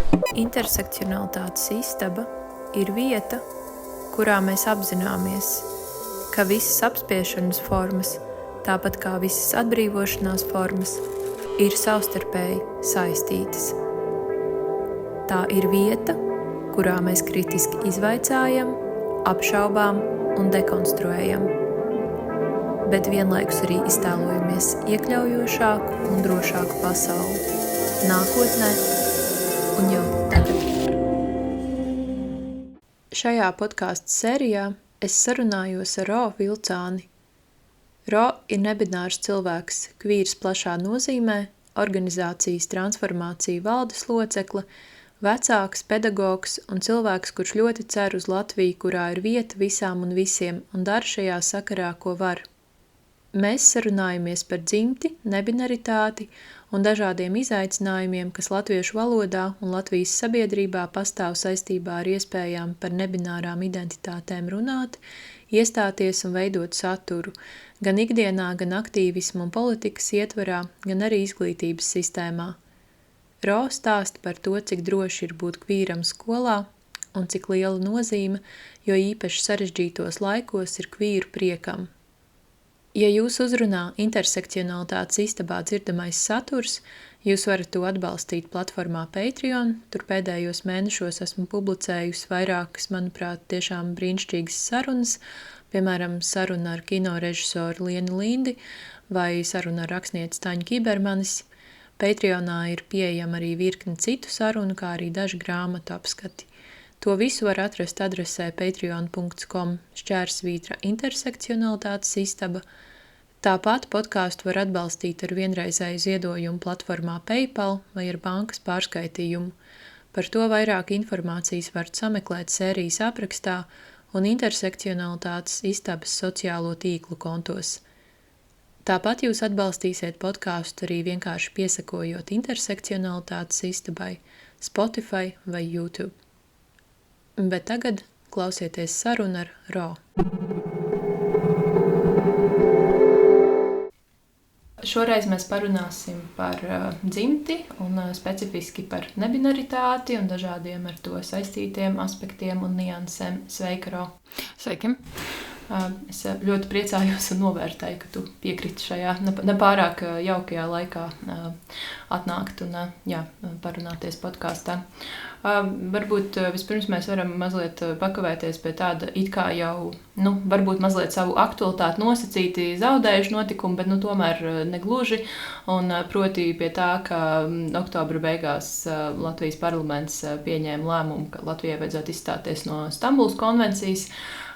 Intersekcionalitātes istaba ir vieta, kurā mēs apzināmies, ka visas apspiešanas formas, tāpat kā visas atbrīvošanās formas, ir savstarpēji saistītas. Tā ir vieta, kurā mēs kritiski izvaicājam, apšaubām un dekonstruējam, bet vienlaikus arī iztēlojamies iekļaujošāku un drošāku pasauli nākotnē un jau tagad. Šajā podkāstu sērijā es sarunājos ar Ro Vilcāni. Ro ir nebinārs cilvēks, kvīrs plašā nozīmē, organizācijas transformācija valdes locekle, vecāks, pedagogs un cilvēks, kurš ļoti cer uz Latviju, kurā ir vieta visām un visiem un dara šajā sakarā, ko var. Mēs sarunājamies par dzimti, nebinaritāti un dažādiem izaicinājumiem, kas latviešu valodā un Latvijas sabiedrībā pastāv saistībā ar iespējām par nebinārām identitātēm runāt, iestāties un veidot saturu, gan ikdienā, gan aktīvismu un politikas ietvarā, gan arī izglītības sistēmā. Ro stāsta par to, cik droši ir būt kvīram skolā un cik liela nozīme, jo īpaši sarežģītos laikos ir kvīru priekam. Ja jūs uzrunā intersekcionalitātes istabā dzirdamais saturs, jūs varat to atbalstīt platformā Patreon. Tur pēdējos mēnešos esmu publicējusi vairākas, manuprāt, tiešām brīnišķīgas sarunas, piemēram, saruna ar kinorežisoru Lienu Lindi vai saruna ar rakstnieci Taņu Kibermanis. Patreonā ir pieejama arī virkne citu sarunu, kā arī daži grāmatu apskati. To visu var atrast adresē patreon.com/intersekcionalitātes istaba. Tāpat podkāstu var atbalstīt ar vienreizēju ziedojumu platformā PayPal vai ar bankas pārskaitījumu. Par to vairāk informācijas varat sameklēt sērijas aprakstā un intersekcionalitātes istabas sociālo tīklu kontos. Tāpat jūs atbalstīsiet podkāstu arī vienkārši piesakojot intersekcionalitātes istabai, Spotify vai YouTube. Bet tagad klausieties sarunu ar Ro. Šoreiz mēs parunāsim par dzimti un specifiski par nebinaritāti un dažādiem ar to saistītiem aspektiem un niansēm. Sveika, Ro! Sveiki! Es ļoti priecājos un novērtēju, ka tu piekriti šajā nepārāk jaukajā laikā atnākt un parunāties podkāstā. Varbūt vispirms mēs varam mazliet pakavēties pie tāda it kā jau, varbūt mazliet savu aktualitāti nosacīti zaudējuši notikumi, bet tomēr negluži. Un proti pie tā, ka oktobra beigās Latvijas parlaments pieņēma lēmumu, ka Latvijai vajadzētu izstāties no Stambulas konvencijas,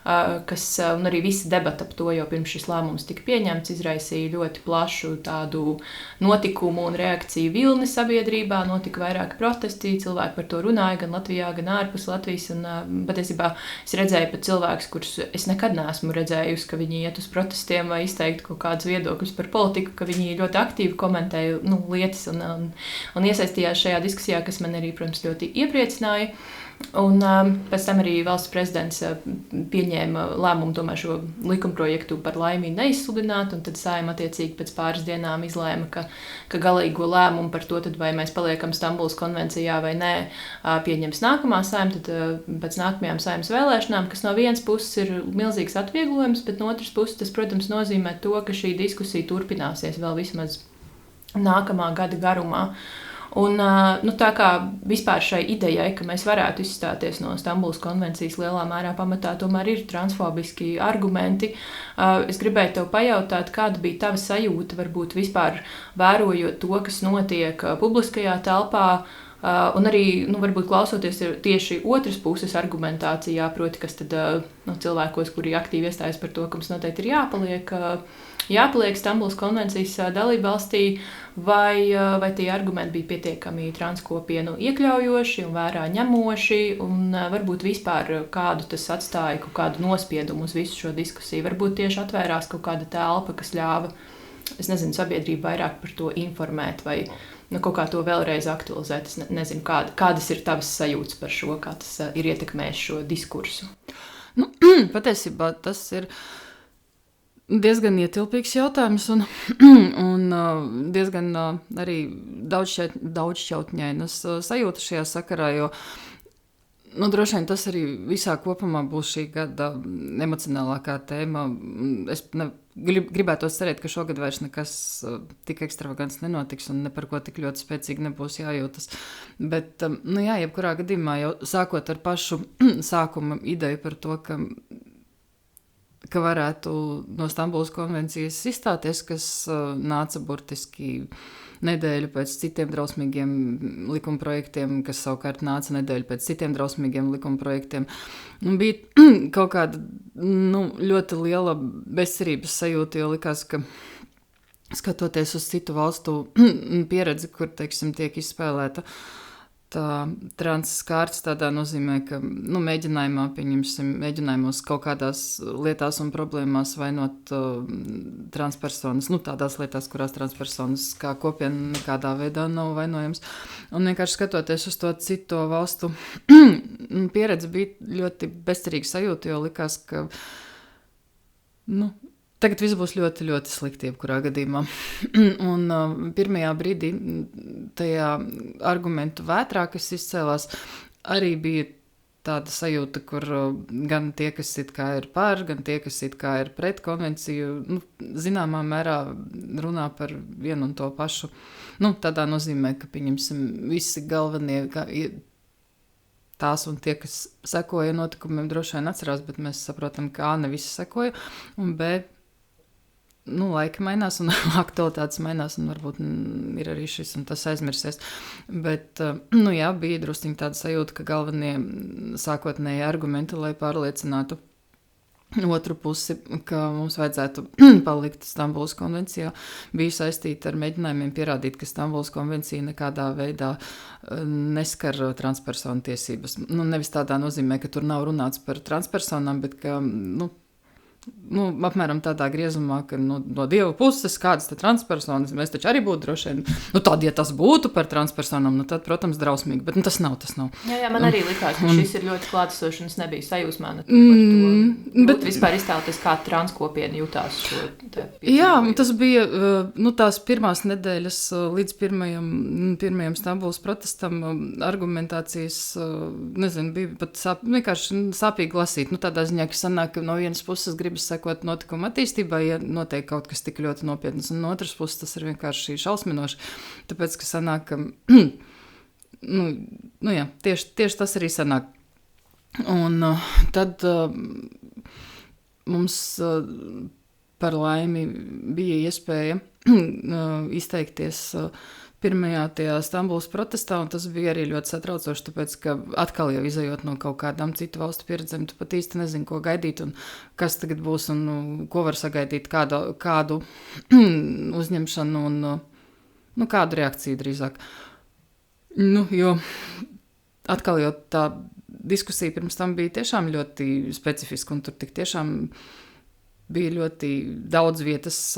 un arī visa debata ap to, jo pirms šis lēmums tika pieņemts, izraisīja ļoti plašu tādu notikumu un reakciju vilni sabiedrībā, notika vairāki protesti, cilvēki par to runāja gan Latvijā, gan ārpus Latvijas, un patiesībā es redzēju pat cilvēkus, kurus es nekad neesmu redzējusi, ka viņi iet uz protestiem vai izteikt kaut kādus viedokļus par politiku, ka viņi ļoti aktīvi komentēja lietas un iesaistījās šajā diskusijā, kas man arī, protams, ļoti iepriecināja. Un pēc tam arī valsts prezidents pieņēma lēmumu tomēr šo likumprojektu par laimīgi neizsludināt, un tad Saeima attiecīgi pēc pāris dienām izlēma, ka galīgo lēmumu par to, tad vai mēs paliekam Stambulas konvencijā vai nē, pieņems nākamā Saeima, tad pēc nākamajām Saeimas vēlēšanām, kas no vienas puses ir milzīgs atvieglojums, bet no otras puses tas, protams, nozīmē to, ka šī diskusija turpināsies vēl vismaz nākamā gada garumā. Un tā kā vispār šai idejai, ka mēs varētu izstāties no Stambulas konvencijas lielā mērā pamatā, tomēr ir transfobiski argumenti. Es gribēju tev pajautāt, kāda bija tava sajūta, varbūt vispār vērojot to, kas notiek publiskajā telpā, un arī, varbūt klausoties tieši otras puses argumentācijā, proti, kas tad cilvēkos, kuri aktīvi iestājas par to, ka mums noteikti ir jāpaliek Stambulas konvencijas dalībvalstī, vai tie argumenti bija pietiekami transkopienu iekļaujoši un vērā ņemoši, un varbūt vispār kādu tas atstāja kaut kādu nospiedumu uz visu šo diskusiju. Varbūt tieši atvērās kaut kāda telpa, kas ļāva, sabiedrību vairāk par to informēt vai kaut kā to vēlreiz aktualizēt. Es nezinu, kādas ir tavas sajūtas par šo, kā tas ir ietekmējis šo diskursu. Patiesībā tas ir diezgan ietilpīgs jautājums un diezgan arī daudzšķautņainas sajūta šajā sakarā, jo droši vien tas arī visā kopumā būs šī gada emocionālākā tēma. Es gribētos cerēt, ka šogad vairs nekas tik ekstravagants nenotiks un ne par ko tik ļoti spēcīgi nebūs jājūtas. Bet, jebkurā gadījumā jau sākot ar pašu sākuma ideju par to, ka varētu no Stambulas konvencijas izstāties, kas nāca burtiski nedēļu pēc citiem drausmīgiem likumprojektiem, kas savukārt nāca nedēļu pēc citiem drausmīgiem likumprojektiem. Bija kaut kāda ļoti liela bezcerības sajūta, jo likās, ka skatoties uz citu valstu pieredzi, kur, teiksim, tiek izspēlēta tā transskārts tādā nozīmē, ka mēģinājumos kaut kādās lietās un problēmās vainot transpersonas, tādās lietās, kurās transpersonas kā kopiena nekādā veidā nav vainojams. Un vienkārši skatoties uz to citu valstu pieredzi, bija ļoti bezcerīga sajūta, jo likās, ka tagad viss būs ļoti, ļoti slikti jebkurā gadījumā. Un pirmajā brīdī tajā argumentu vētrā, kas izcēlās, arī bija tāda sajūta, kur gan tie, kas it kā ir par, gan tie, kas it kā ir pret konvenciju, zināmā mērā runā par vienu un to pašu. Tādā nozīmē, ka pieņemsim visi galvenie tās un tie, kas sekoja notikumiem, droši vien atcerās, bet mēs saprotam, ka A, ne visi sekoja, un B, laika mainās un aktualitātes mainās un varbūt ir arī šis un tas aizmirsies. Bet, bija drusciņi tāda sajūta, ka galvenie sākotnēji argumenti, lai pārliecinātu otru pusi, ka mums vajadzētu palikt Stambulas konvencijā, bija saistīta ar mēģinājumiem pierādīt, ka Stambulas konvencija nekādā veidā neskar transpersonu tiesības. Nevis tādā nozīmē, ka tur nav runāts par transpersonām, bet ka, apmēram tādā griezumā, ka no Dieva puses kādas te transpersonas, mēs taču arī būtu droši vien, tad, ja tas būtu par transpersonām, tad, protams, drausmīgi, bet tas nav. Jā, man arī likās, ka šis ir ļoti klātesošs un es nebiju sajūsmā par to. Bet vispār iztēloties, kā transkopiena jutās šo te piedzīvojumu. Jā, tas bija, tās pirmās nedēļas līdz pirmajam Stambulas protestam argumentācijas, bija pat vienkārši sāpīgi lasīt. Tādā ziņā, ka sanāk, ka no vienas puses gribas sekot notikumu attīstībai, ja notiek kaut kas tik ļoti nopietnas, un no otras puses tas ir vienkārši šausminoši, tāpēc, ka sanāk, ka tieši tas arī sanāk. Un tad mums par laimi bija iespēja izteikties pirmajā tajā Stambulas protestā, un tas bija arī ļoti satraucoši, tāpēc, ka atkal jau izejot no kaut kādām citu valstu pieredzēm, tu pat īsti nezini, ko gaidīt, un kas tagad būs, un ko var sagaidīt, kādu uzņemšanu, un kādu reakciju drīzāk. Jo atkal jau tā diskusija pirms tam bija tiešām ļoti specifiska, un tur tik tiešām bija ļoti daudz vietas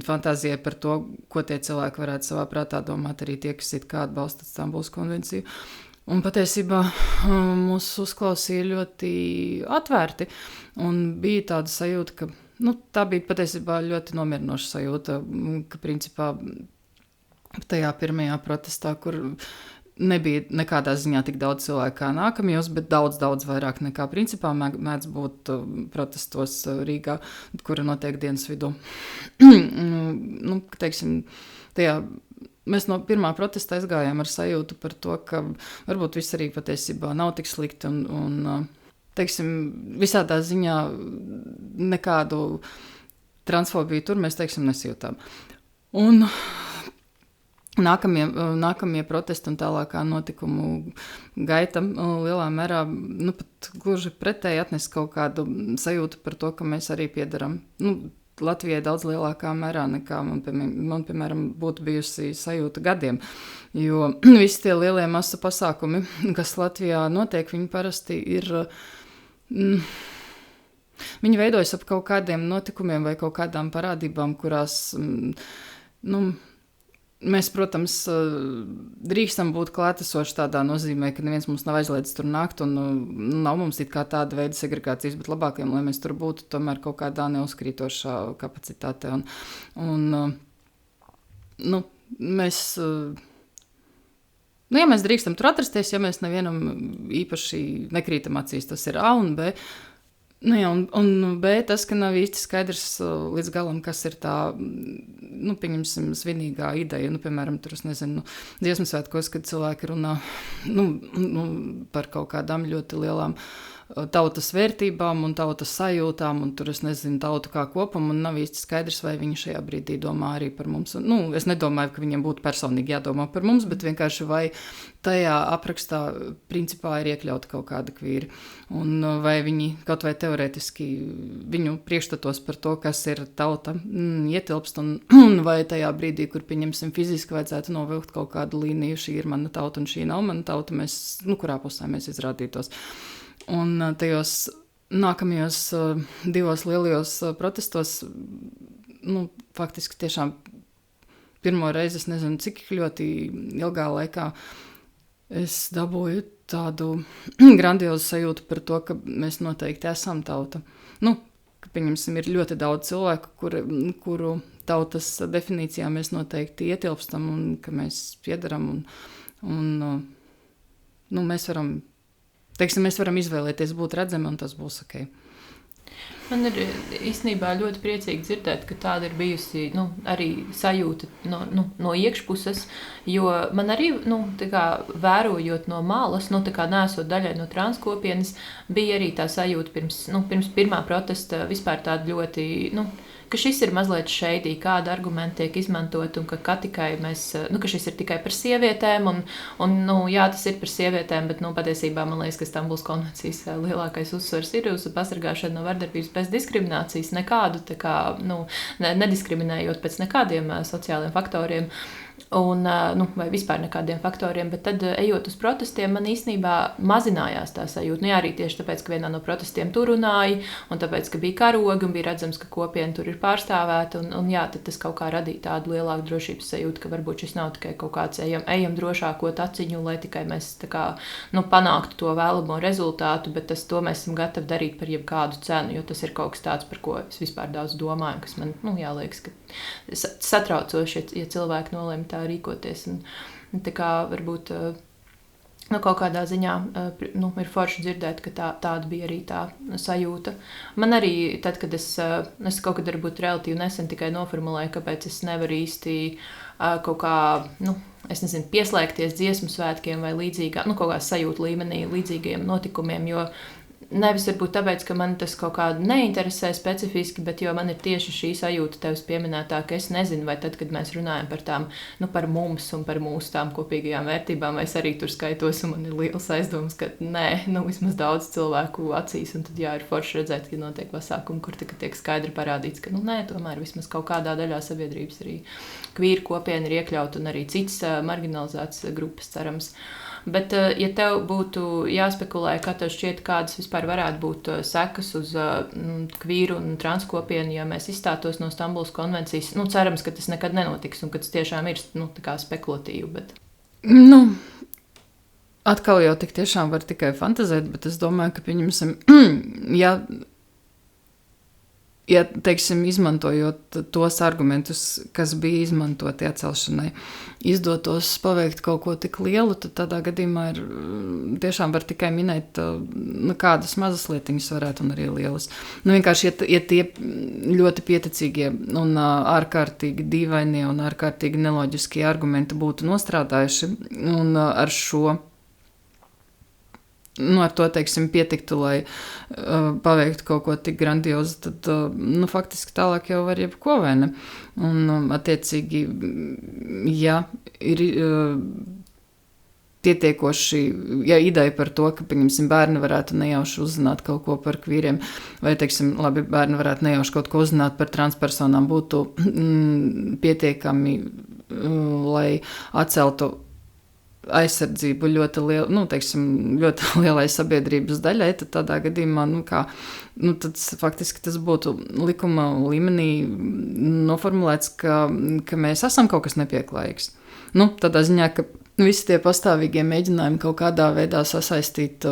fantāzijai par to, ko tie cilvēki varētu savā prātā domāt, arī tie, kas it kā atbalsta Stambulas konvenciju. Un patiesībā mūs uzklausīja ļoti atvērti, un bija tāda sajūta, ka tā bija patiesībā ļoti nomierinoša sajūta, ka principā tajā pirmajā protestā, kur nebija nekādā ziņā tik daudz cilvēku kā nākamajos, bet daudz vairāk nekā principā mēdz būt protestos Rīgā, kura notiek dienas vidū. Teiksim, mēs no pirmā protesta aizgājām ar sajūtu par to, ka varbūt viss arī patiesībā nav tik slikti un teiksim, visādā ziņā nekādu transfobiju tur mēs, teiksim, nesjūtām. Un Nākamie protesti un tālākā notikumu gaita lielā mērā pat gluži pretēji atnes kaut kādu sajūtu par to, ka mēs arī piedaram Latvijai daudz lielākā mērā nekā man piemēram, būtu bijusi sajūta gadiem. Jo visi tie lielie masu pasākumi, kas Latvijā notiek, viņi parasti ir viņi veidojas ap kaut kādiem notikumiem vai kaut kādām parādībām, kurās mēs, protams, drīkstam būt klātesoši tādā nozīmē, ka neviens mums nav aizliedzis tur nākt, un nav mums it kā tāda veida segregācijas, bet labākajam, lai mēs tur būtu tomēr kaut kādā neuzkrītošā kapacitātē. Mēs... ja mēs drīkstam tur atrasties, ja mēs nevienam īpaši nekrītam acīs, tas ir A un B. Un B, tas, ka nav īsti skaidrs līdz galam, kas ir tā, pieņemsim, svinīgā ideja. Piemēram, tur, es nezinu, dziesmu svētkos, kad cilvēki runā par kaut kādām ļoti lielām tautas vērtībām un tautas sajūtām, un tur, es nezinu, tautu kā kopumu, un nav īsti skaidrs, vai viņi šajā brīdī domā arī par mums. Es nedomāju, ka viņiem būtu personīgi jādomā par mums, bet vienkārši vai tajā aprakstā principā ir iekļauta kaut kāda kvīri, un vai viņi kaut vai teorētiski viņu priekšstatos par to, kas ir tauta, ietilpst, un vai tajā brīdī, kur, pieņemsim, fiziski vajadzētu novilkt kaut kādu līniju, šī ir mana tauta un šī nav mana tauta, mēs, kurā pusē mēs izrādītos. Un tajos nākamajos 2 lielajos protestos, faktiski tiešām pirmo reizi, es nezinu, cik ļoti ilgā laikā es dabūju tādu grandiozu sajūtu par to, ka mēs noteikti esam tauta. Ka, pieņemsim, ir ļoti daudz cilvēku, kuru tautas definīcijā mēs noteikti ietilpstam un ka mēs piedaram un mēs varam... mēs varam izvēlēties būt redzami, un tas būs ok. Man ir īstenībā ļoti priecīgi dzirdēt, ka tāda ir bijusi arī sajūta no iekšpuses, jo man arī, vērojot no malas, neesot daļai no transkopienas, bija arī tā sajūta pirms pirmā protesta vispār tāda ļoti, ka šis ir mazliet šeidī, kāda argumenta tiek izmantot, un ka šis ir tikai par sievietēm, jā, tas ir par sievietēm, bet, patiesībā man liekas, ka Stambulas konvencijas lielākais uzsvars ir uz pasargāšanu no vardarbības bez diskriminācijas, nekādu, nediskriminējot pēc nekādiem sociāliem faktoriem, vai vispār nekādiem faktoriem, bet tad, ejot uz protestiem, man īstenībā mazinājās tā sajūta. Jā, arī tieši tāpēc, ka vienā no protestiem tur runāja, un tāpēc, ka bija karogi, un bija redzams, ka kopiena tur ir pārstāvēta, un jā, tad tas kaut kā radīja tādu lielāku drošības sajūtu, ka varbūt šis nav tikai kaut kāds ejam drošāko taciņu, lai tikai mēs panāktu to vēlamo rezultātu, bet to mēs esam gatavi darīt par jebkādu cenu, jo tas ir kaut kas tāds, par ko es vispār daudz domāju, kas man, liekas, ka satraucoši, ja cilvēki nolēma tā rīkoties. Un tā kā varbūt kaut kādā ziņā ir forši dzirdēt, ka tāda bija arī tā sajūta. Man arī tad, kad es kaut kad varbūt relatīvi nesen tikai noformulēju, kāpēc es nevaru īsti kaut kā, es nezinu, pieslēgties dziesmu svētkiem vai līdzīgā, kaut kā sajūta līmenī līdzīgiem notikumiem, jo nevis varbūt tāpēc, ka man tas kaut kā neinteresē specifiski, bet jo man ir tieši šī sajūta tevis pieminētā, ka es nezinu, vai tad, kad mēs runājam par tām, par mums un par mūsu tām kopīgajām vērtībām, vai es arī tur skaitos, un man ir liels aizdoms, ka nē, vismaz daudz cilvēku acīs, un tad jā, ir forši redzēt, ka notiek pasākumi, kur tiek skaidri parādīts, ka nē, tomēr vismaz kaut kādā daļā sabiedrības arī kvīru kopiena ir iekļauta un arī cits marginalizētas grupas, cerams. Bet, ja tev būtu jāspekulē, kā tev šķiet, kādas vispār varētu būt sekas uz kvīru un transkopienu, ja mēs izstātos no Stambulas konvencijas, cerams, ka tas nekad nenotiks un ka tas tiešām ir tā kā spekulatīvi. Bet... Atkal jau tik tiešām var tikai fantazēt, bet es domāju, ka pieņemsim, ja teiksim, izmantojot tos argumentus, kas bija izmantoti atcelšanai, izdotos paveikt kaut ko tik lielu, tad tādā gadījumā ir tiešām var tikai minēt, kādas mazas lietiņas varētu un arī lielas. Vienkārši, ja tie ļoti pieticīgie un ārkārtīgi dīvainie un ārkārtīgi neloģiskie argumenti būtu nostrādājuši un ar šo ar to, teiksim, pietiktu, lai paveiktu kaut ko tik grandiozu, tad, faktiski tālāk jau var jebko, vai ne? Un, attiecīgi, ja ir pietiekoši, ja ideja par to, ka, pieņemsim, bērni varētu nejauši uzzināt kaut ko par kvīriem, vai, teiksim, labi, bērni varētu nejauši kaut ko uzzināt par transpersonām, būtu pietiekami, lai atceltu aizsardzību ļoti lielai sabiedrības daļai, tad tādā gadījumā, tad faktiski tas būtu likuma līmenī noformulēts, ka mēs esam kaut kas nepieklājīgs. Tādā ziņā, ka visi tie pastāvīgie mēģinājumi kaut kādā veidā sasaistīt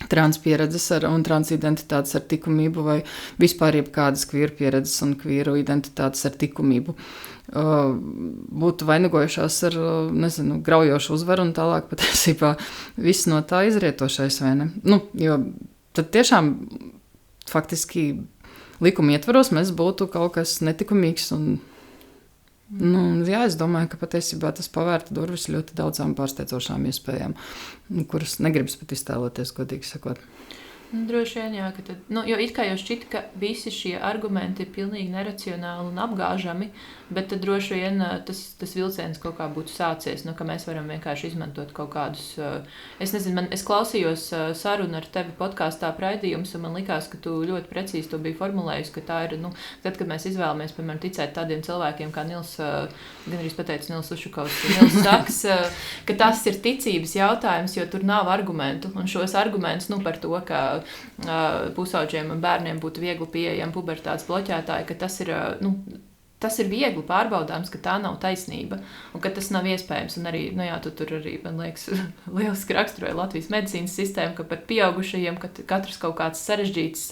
transpieredzes un transidentitātes ar likumību vai vispār jebkādas kvīru pieredzes un kvīru identitātes ar likumību būtu vainagojušās ar, graujošu uzvaru un tālāk patiesībā viss no tā izrietošais, vai ne? Jo tad tiešām faktiski likuma ietvaros mēs būtu kaut kas netikumīgs un es domāju, ka patiesībā tas pavērta durvis ļoti daudzām pārsteidzošām iespējām, kuras negribas pat iztēloties, godīgi sakot. Droši vien, jā, ka tad, jo it kā jau šķita, ka visi šie argumenti ir pilnīgi neracionāli un apgāžami, bet tad droši vien tas vilciens kaut kā būtu sācies, ka mēs varam vienkārši izmantot kaut kādus, es klausījos sarunu ar tevi podkāstā raidījums, un man likās, ka tu ļoti precīzi to biji formulējusi, ka tā ir, tad, kad mēs izvēlamies, piemēram, ticēt tādiem cilvēkiem, kā Nils, gan arī pateicu Nils Ušukovs, Nils Saks, ka tas ir ticības jautājums, jo tur nav argumentu, un šos argumentus, par to, ka pusauģiem un bērniem būtu viegli pieejami pubertātes bloķētāji, ka tas ir viegli pārbaudāms, ka tā nav taisnība un ka tas nav iespējams. Un arī, tu tur arī, man liekas, lieliski raksturoja Latvijas medicīnas sistēmu, ka par pieaugušajiem, ka katrs kaut kāds sarežģīts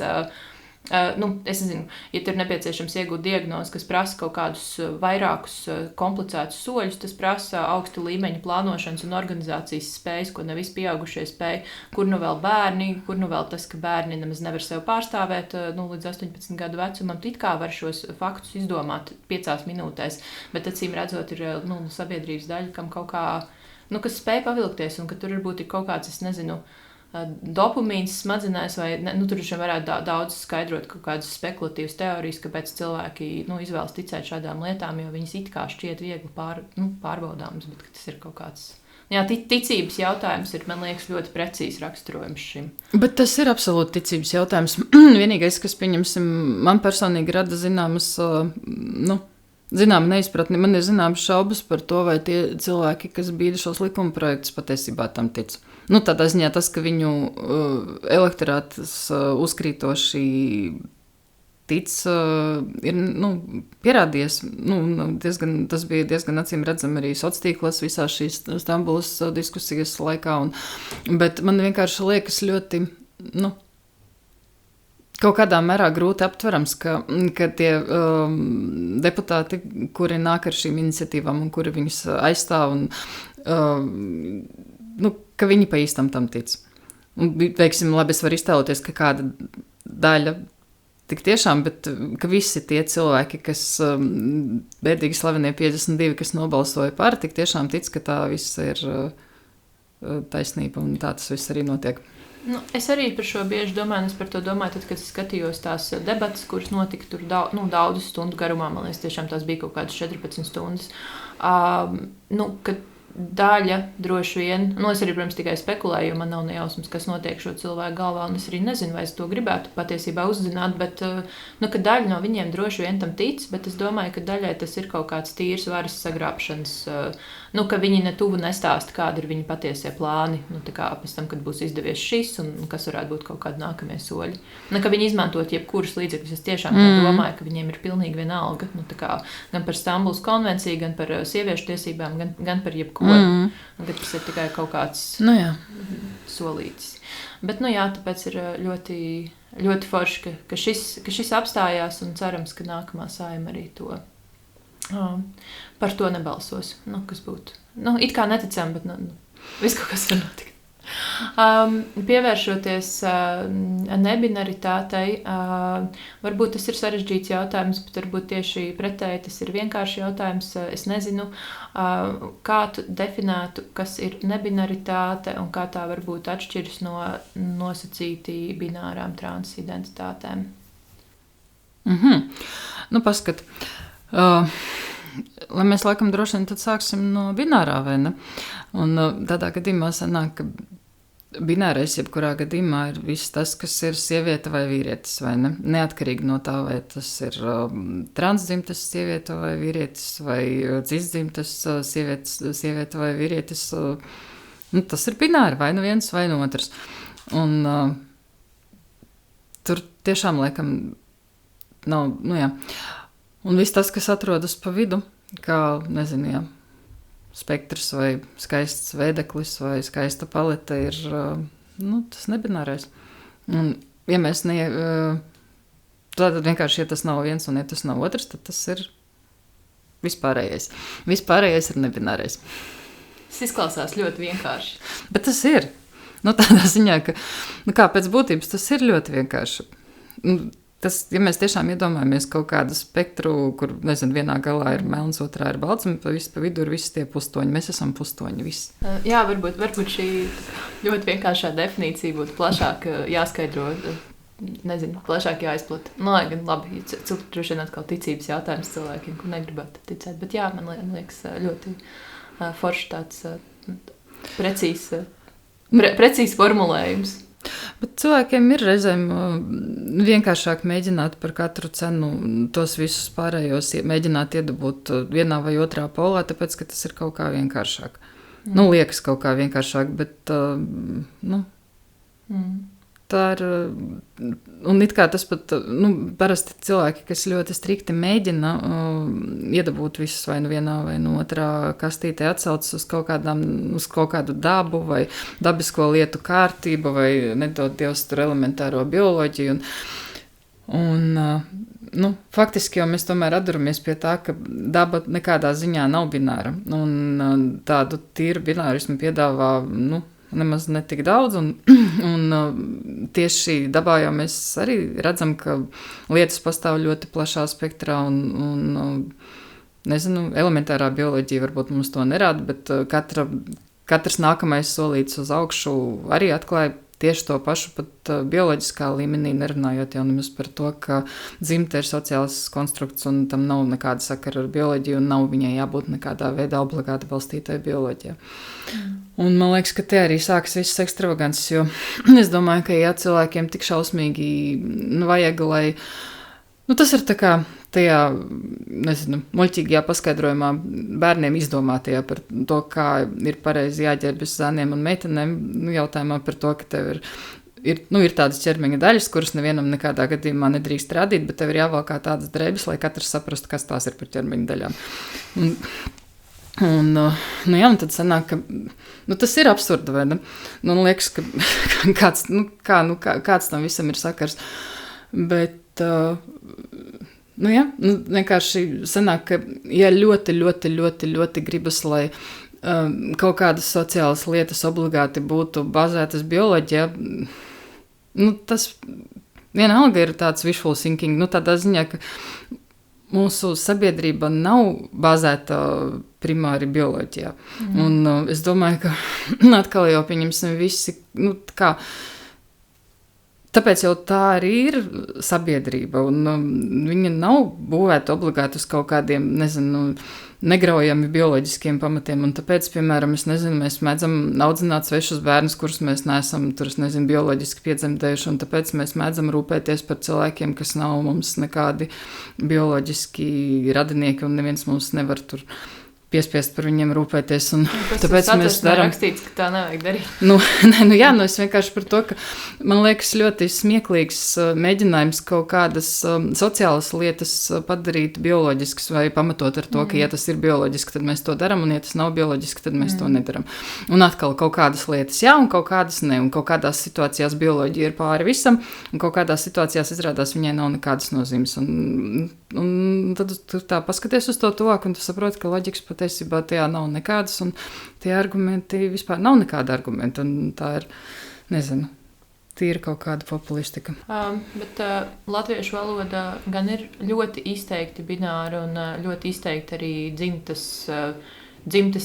es nezinu, ja ir nepieciešams iegūt diagnozi, kas prasa kaut kādus vairākus komplicētus soļus, tas prasa augstu līmeņa plānošanas un organizācijas spējas, ko ne visi pieaugušie spēj, kur vēl bērni, kur vēl tas, ka bērni nemaz nevar sev pārstāvēt līdz 18 gadu vecumam, it kā var šos faktus izdomāt 5 minūtēs, bet acīm redzot ir sabiedrības daļa, kam kaut kā, kas spēj pavilkties un ka tur varbūt ir kaut kāds, es nezinu, dopamīns smadzenēs, vai tur varētu daudz skaidrot kaut kādas spekulatīvas teorijas, kāpēc cilvēki izvēlas ticēt šādām lietām, jo viņas it kā šķiet viegli pārbaudāmas, bet tas ir kaut kāds. Jā, ticības jautājums ir, man liekas, ļoti precīzi raksturojums šim. Bet tas ir absolūti ticības jautājums. Vienīgais, kas, pieņemsim, man personīgi rada zināma neizpratni. Man ir zināmas šaubas par to, vai tie cilvēki, kas bīda šos likuma projektus, patiesībā tam tic. Tādā ziņā tas, ka viņu elektorāts uzkrītoši tic, ir pierādījies. Tas bija diezgan acīm redzami arī sociālos visās šīs Stambulas diskusijas laikā. Bet man vienkārši liekas ļoti, kaut kādā mērā grūti aptverams, ka tie deputāti, kuri nāk ar šīm iniciatīvām un kuri viņus aizstāv, ka viņi pa īstam tam tic. Teiksim, labi, es varu iztēloties, ka kāda daļa tik tiešām, bet ka visi tie cilvēki, kas bēdīgi slavenie 52, kas nobalsoja par, tik tiešām tic, ka tā viss ir taisnība un tā tas viss arī notiek. Es arī par šo bieži domāju, es par to domāju, tad, kad es skatījos tās debatas, kuras notika tur daudzu stundu garumā, man liekas, tiešām tās bija kaut kādas 14 stundas, kad daļa droši vien, es arī, protams, tikai spekulēju, jo man nav nejausmas, kas notiek šo cilvēku galvā, un es arī nezinu, vai es to gribētu patiesībā uzzināt, bet, ka daļa no viņiem droši vien tam tic, bet es domāju, ka daļai tas ir kaut kāds tīrs varas sagrābšanas, ka viņi ne tuvu nestāsta, kādi ir viņa patiesie plāni, tā kā pēc tam, kad būs izdevies šis, un kas varētu būt kaut kādi nākamie soļi. Ka viņi izmantot jebkurus līdzekļus, es tiešām domāju, ka viņiem ir pilnīgi vienalga, tā kā gan par Stambulas konvenciju, gan par sieviešu tiesībām, gan par jebko. Tas ir tikai kaut kāds solītis. Bet, tāpēc ir ļoti, ļoti forši, ka šis apstājās un cerams, ka nākamā Saeima arī to par to nebalsos. Kas būtu? It kā neticam, bet viss kaut kas var notikt. Pievēršoties nebinaritātei, varbūt tas ir sarežģīts jautājums, bet varbūt tieši pretēji tas ir vienkārši jautājums. Es nezinu, kā tu definētu, kas ir nebinaritāte un kā tā varbūt atšķiras no nosacīti binārām transidentitātēm. Paskat. Lai mēs laikam droši vien tad sāksim no binārā, vai ne? Un tādā gadījumā sanāk, ka Binārais, jebkurā gadījumā, ir viss tas, kas ir sieviete vai vīrietis, vai ne? Neatkarīgi no tā, vai tas ir transdzimtas sieviete vai vīrietis, vai cisdzimtas sieviete vai vīrietis. Tas ir bināri, vai nu viens, vai nu otrs. Un tur tiešām, laikam, nav, jā. Un viss tas, kas atrodas pa vidu, kā, nezinu, jā. Spektrs vai skaists veideklis vai skaista palete ir tas nebinārais. Un, ja mēs tad vienkārši, ja tas nav viens un ja tas nav otrs, tad tas ir vispārējais. Vispārējais ir nebinārais. Tas izklausās ļoti vienkārši. Bet tas ir. Tādā ziņā, ka kā pēc būtības tas ir ļoti vienkārši. Tas, ja mēs tiešām iedomājamies kaut kādu spektru, kur, nezinu, vienā galā ir melns, otrā ir balts, un pa vidu ir visi tie pustoņi. Mēs esam pustoņi visi. Jā, varbūt šī ļoti vienkāršā definīcija būtu plašāk jāskaidro, nezinu, plašāk jāizplata. Lai gan labi, droši vien atkal ticības jautājums cilvēkiem, kur negribētu ticēt. Bet jā, man liekas ļoti forši tāds precīzs formulējums. Bet cilvēkiem ir reizēm vienkāršāk mēģināt par katru cenu tos visus pārējos, mēģināt iedabūt vienā vai otrā polā, tāpēc, ka tas ir kaut kā vienkāršāk. Liekas kaut kā vienkāršāk, bet, tā ir, un it kā tas pat, parasti cilvēki, kas ļoti strikti mēģina iedabūt visus vai nu vienā vai nu otrā kastītē, atsaucas uz kaut kādu dabu vai dabisko lietu kārtību vai nedod Dievs tur elementāro bioloģiju un faktiski jau mēs tomēr atduramies pie tā, ka daba nekādā ziņā nav bināra un tādu tīru binārismu piedāvā, nemaz netik daudz, un tieši dabā jau mēs arī redzam, ka lietas pastāv ļoti plašā spektrā, un nezinu, elementārā bioloģija varbūt mums to nerāda, bet katrs nākamais solīts uz augšu arī atklāja tieši to pašu, pat bioloģiskā līmenī, nerunājot jau nemaz par to, ka dzimte ir sociāls konstrukts un tam nav nekāda sakara ar bioloģiju un nav viņai jābūt nekādā veidā obligāti balstītai bioloģijā. Un man liekas, ka te arī sākas viss ekstravagances, jo es domāju, ka ja cilvēkiem tik šausmīgi vajag, lai tas ir tā kā tajā, nezinu, muļķīgajā paskaidrojumā bērniem izdomātajā par to, kā ir pareizi jāģērbjas zēniem un meitenēm, jautājumā par to, ka tev ir tādas ķermeņa daļas, kuras nevienam nekādā gadījumā nedrīkst rādīt, bet tev ir jāvalkā tādas drēbes, lai katrs saprastu, kas tās ir par ķermeņa daļām. Un tad sanāk, ka tas ir absurdi, vai ne? Man liekas, ka kāds tam visam ir sakars. Bet vienkārši sanāk, ka ja ļoti gribas, lai kaut kādas sociālas lietas obligāti būtu bazētas bioloģijā, tas vienalga ir tāds wishful thinking, tādā ziņā, ka mūsu sabiedrība nav bazēta primāri bioloģijā. Un es domāju, ka atkal jau pieņemsim visi, tāpēc jau tā arī ir sabiedrība, un viņa nav būvēta obligāti uz kaut kādiem, nezinu, negraujami bioloģiskiem pamatiem, un tāpēc, piemēram, mēs mēdzam audzināt svešus bērnus, kurus mēs neesam bioloģiski piedzemdējuši, un tāpēc mēs mēdzam rūpēties par cilvēkiem, kas nav mums nekādi bioloģiski radinieki, un neviens mums nevar tur piespiest par viņiem rūpēties, un tāpēc mēs darām. Rakstīts, ka tā nevajag darīt. Es vienkārši par to, ka man liekas ļoti smieklīgs mēģinājums kaut kādas sociālas lietas padarīt bioloģiskas vai pamatot ar to, ka ja tas ir bioloģiski, tad mēs to daram, un ja tas nav bioloģiski, tad mēs to nedaram. Un atkal kaut kādas lietas jā, un kaut kādas ne, un kaut kādās situācijās bioloģija ir pāri visam, un kaut kādās situācijās izrādās viņai nav nekādas nozīmes. Un tad tu tā paskaties uz to tuvāk, un tu saproti, ka loģikas patiesībā tajā nav nekādas, un tie argumenti vispār nav nekāda argumenta, un tā ir, nezinu, tīra kaut kāda populistika. Bet latviešu valoda gan ir ļoti izteikti bināra un ļoti izteikti arī dzimtes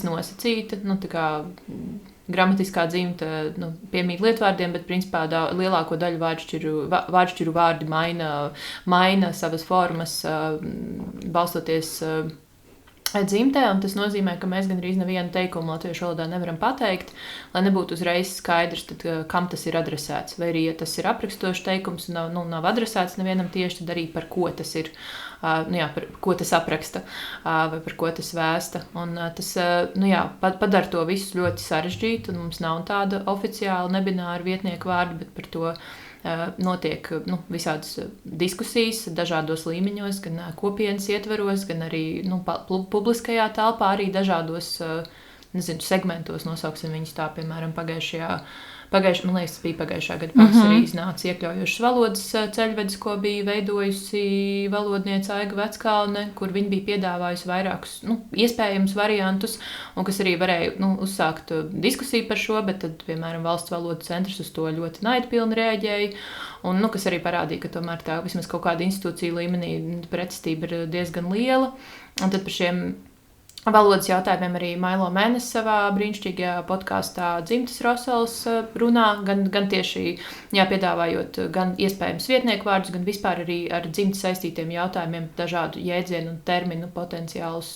nosacīta, tā kā gramatiskā dzimta piemīt lietvārdiem, bet principā lielāko daļu vārdšķiru vārdi maina savas formas, balstoties dzimtē, un tas nozīmē, ka mēs gandrīz nevienu teikumu latviešu valodā nevaram pateikt, lai nebūtu uzreiz skaidrs, tad, kam tas ir adresēts. Vai arī, ja tas ir aprakstošs teikums un nav adresēts nevienam tieši, tad arī par ko tas ir, par ko tas apraksta vai par ko tas vēsta. Un tas padara to visu ļoti sarežģītu, un mums nav tāda oficiāla nebināra vietnieku vārda, bet par to notiek visādas diskusijas dažādos līmeņos, gan kopienas ietveros, gan arī publiskajā telpā, arī dažādos segmentos, nosauksim viņus tā, piemēram, man liekas, tas bija pagājušā gada pavasarī iznāca iekļaujošas valodas ceļvedis, ko bija veidojusi valodniece Aiga Veckalne, kur viņa bija piedāvājusi vairākus iespējamus variantus, un kas arī varēja uzsākt diskusiju par šo, bet tad, piemēram, Valsts valodas centrs uz to ļoti naidpilni rēģēja, un kas arī parādīja, ka tomēr tā vismaz kaut kāda institūcija līmenī pretestība ir diezgan liela, un tad par šiem valodas jautājumiem arī Mailo Mēnes savā brīnišķīgajā podkāstā Dzimtas Rosels runā, gan tieši piedāvājot gan iespējams vietnieku vārdus, gan vispār arī ar dzimtas saistītiem jautājumiem dažādu jēdzienu un terminu potenciālus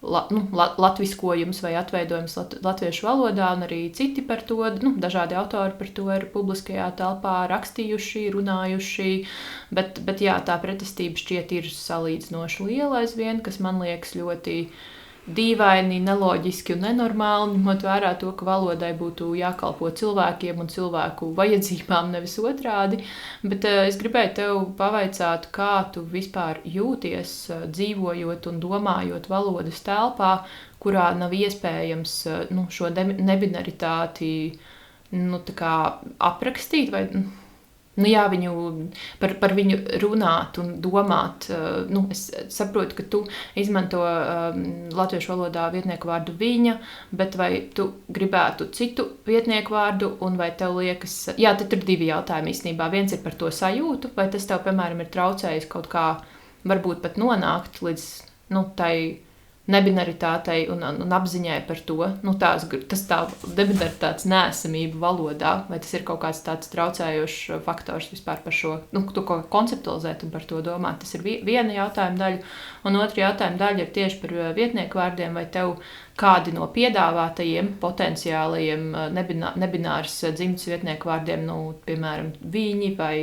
latviskojums vai atveidojums latviešu valodā, un arī citi par to, dažādi autori par to ir publiskajā telpā rakstījuši, runājuši, bet jā, tā pretestība šķiet ir salīdzinoši liela aizvien, kas man liekas ļoti dīvaini, neloģiski un nenormāli, ņemot vērā to, ka valodai būtu jākalpo cilvēkiem un cilvēku vajadzībām, nevis otrādi. Bet es gribēju tev pavaicāt, kā tu vispār jūties dzīvojot un domājot valodas telpā, kurā nav iespējams šo nebinaritāti tā kā aprakstīt vai viņu, par viņu runāt un domāt. Es saprotu, ka tu izmanto latviešu valodā vietnieku vārdu viņa, bet vai tu gribētu citu vietnieku vārdu, un vai tev liekas, tad tur divi jautājumi īstenībā. Viens ir par to sajūtu, vai tas tev, piemēram, ir traucējis kaut kā varbūt pat nonākt līdz tai nebinaritātei un apziņai par to, tas tā nebinaritātes neesamība valodā, vai tas ir kaut kāds tāds traucējošs faktors vispār par šo, tu ko konceptualizēt un par to domāt. Tas ir viena jautājuma daļa, un otra jautājuma daļa ir tieši par vietnieku vārdiem, vai tev kādi no piedāvātajiem potenciālajiem nebināras dzimtas vietnieku vārdiem, piemēram, viņi vai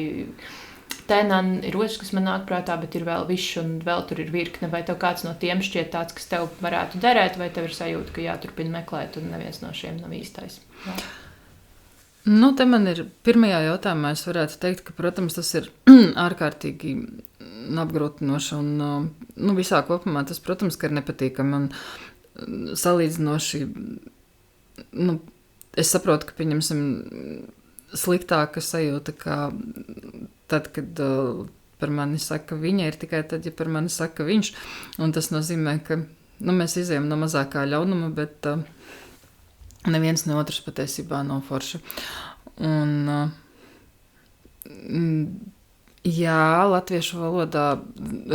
Tenan ir otrs, kas man nāk prātā, bet ir vēl višs un vēl tur ir virkne. Vai tev kāds no tiem šķiet tāds, kas tev varētu derēt, vai tev ir sajūta, ka jāturpina meklēt un neviens no šiem nav īstais? Jā. Te man ir pirmajā jautājumā, es varētu teikt, ka, protams, tas ir ārkārtīgi apgrūtinoši un visā kopumā tas, protams, ka ir nepatīkami un salīdzinoši, es saprotu, ka, pieņemsim, sliktāka sajūta, kā tad, kad par mani saka viņa, ir tikai tad, ja par mani saka viņš. Un tas nozīmē, ka mēs izejam no mazākā ļaunuma, bet neviens ne otrs patiesībā nav forši. Un jā, latviešu valodā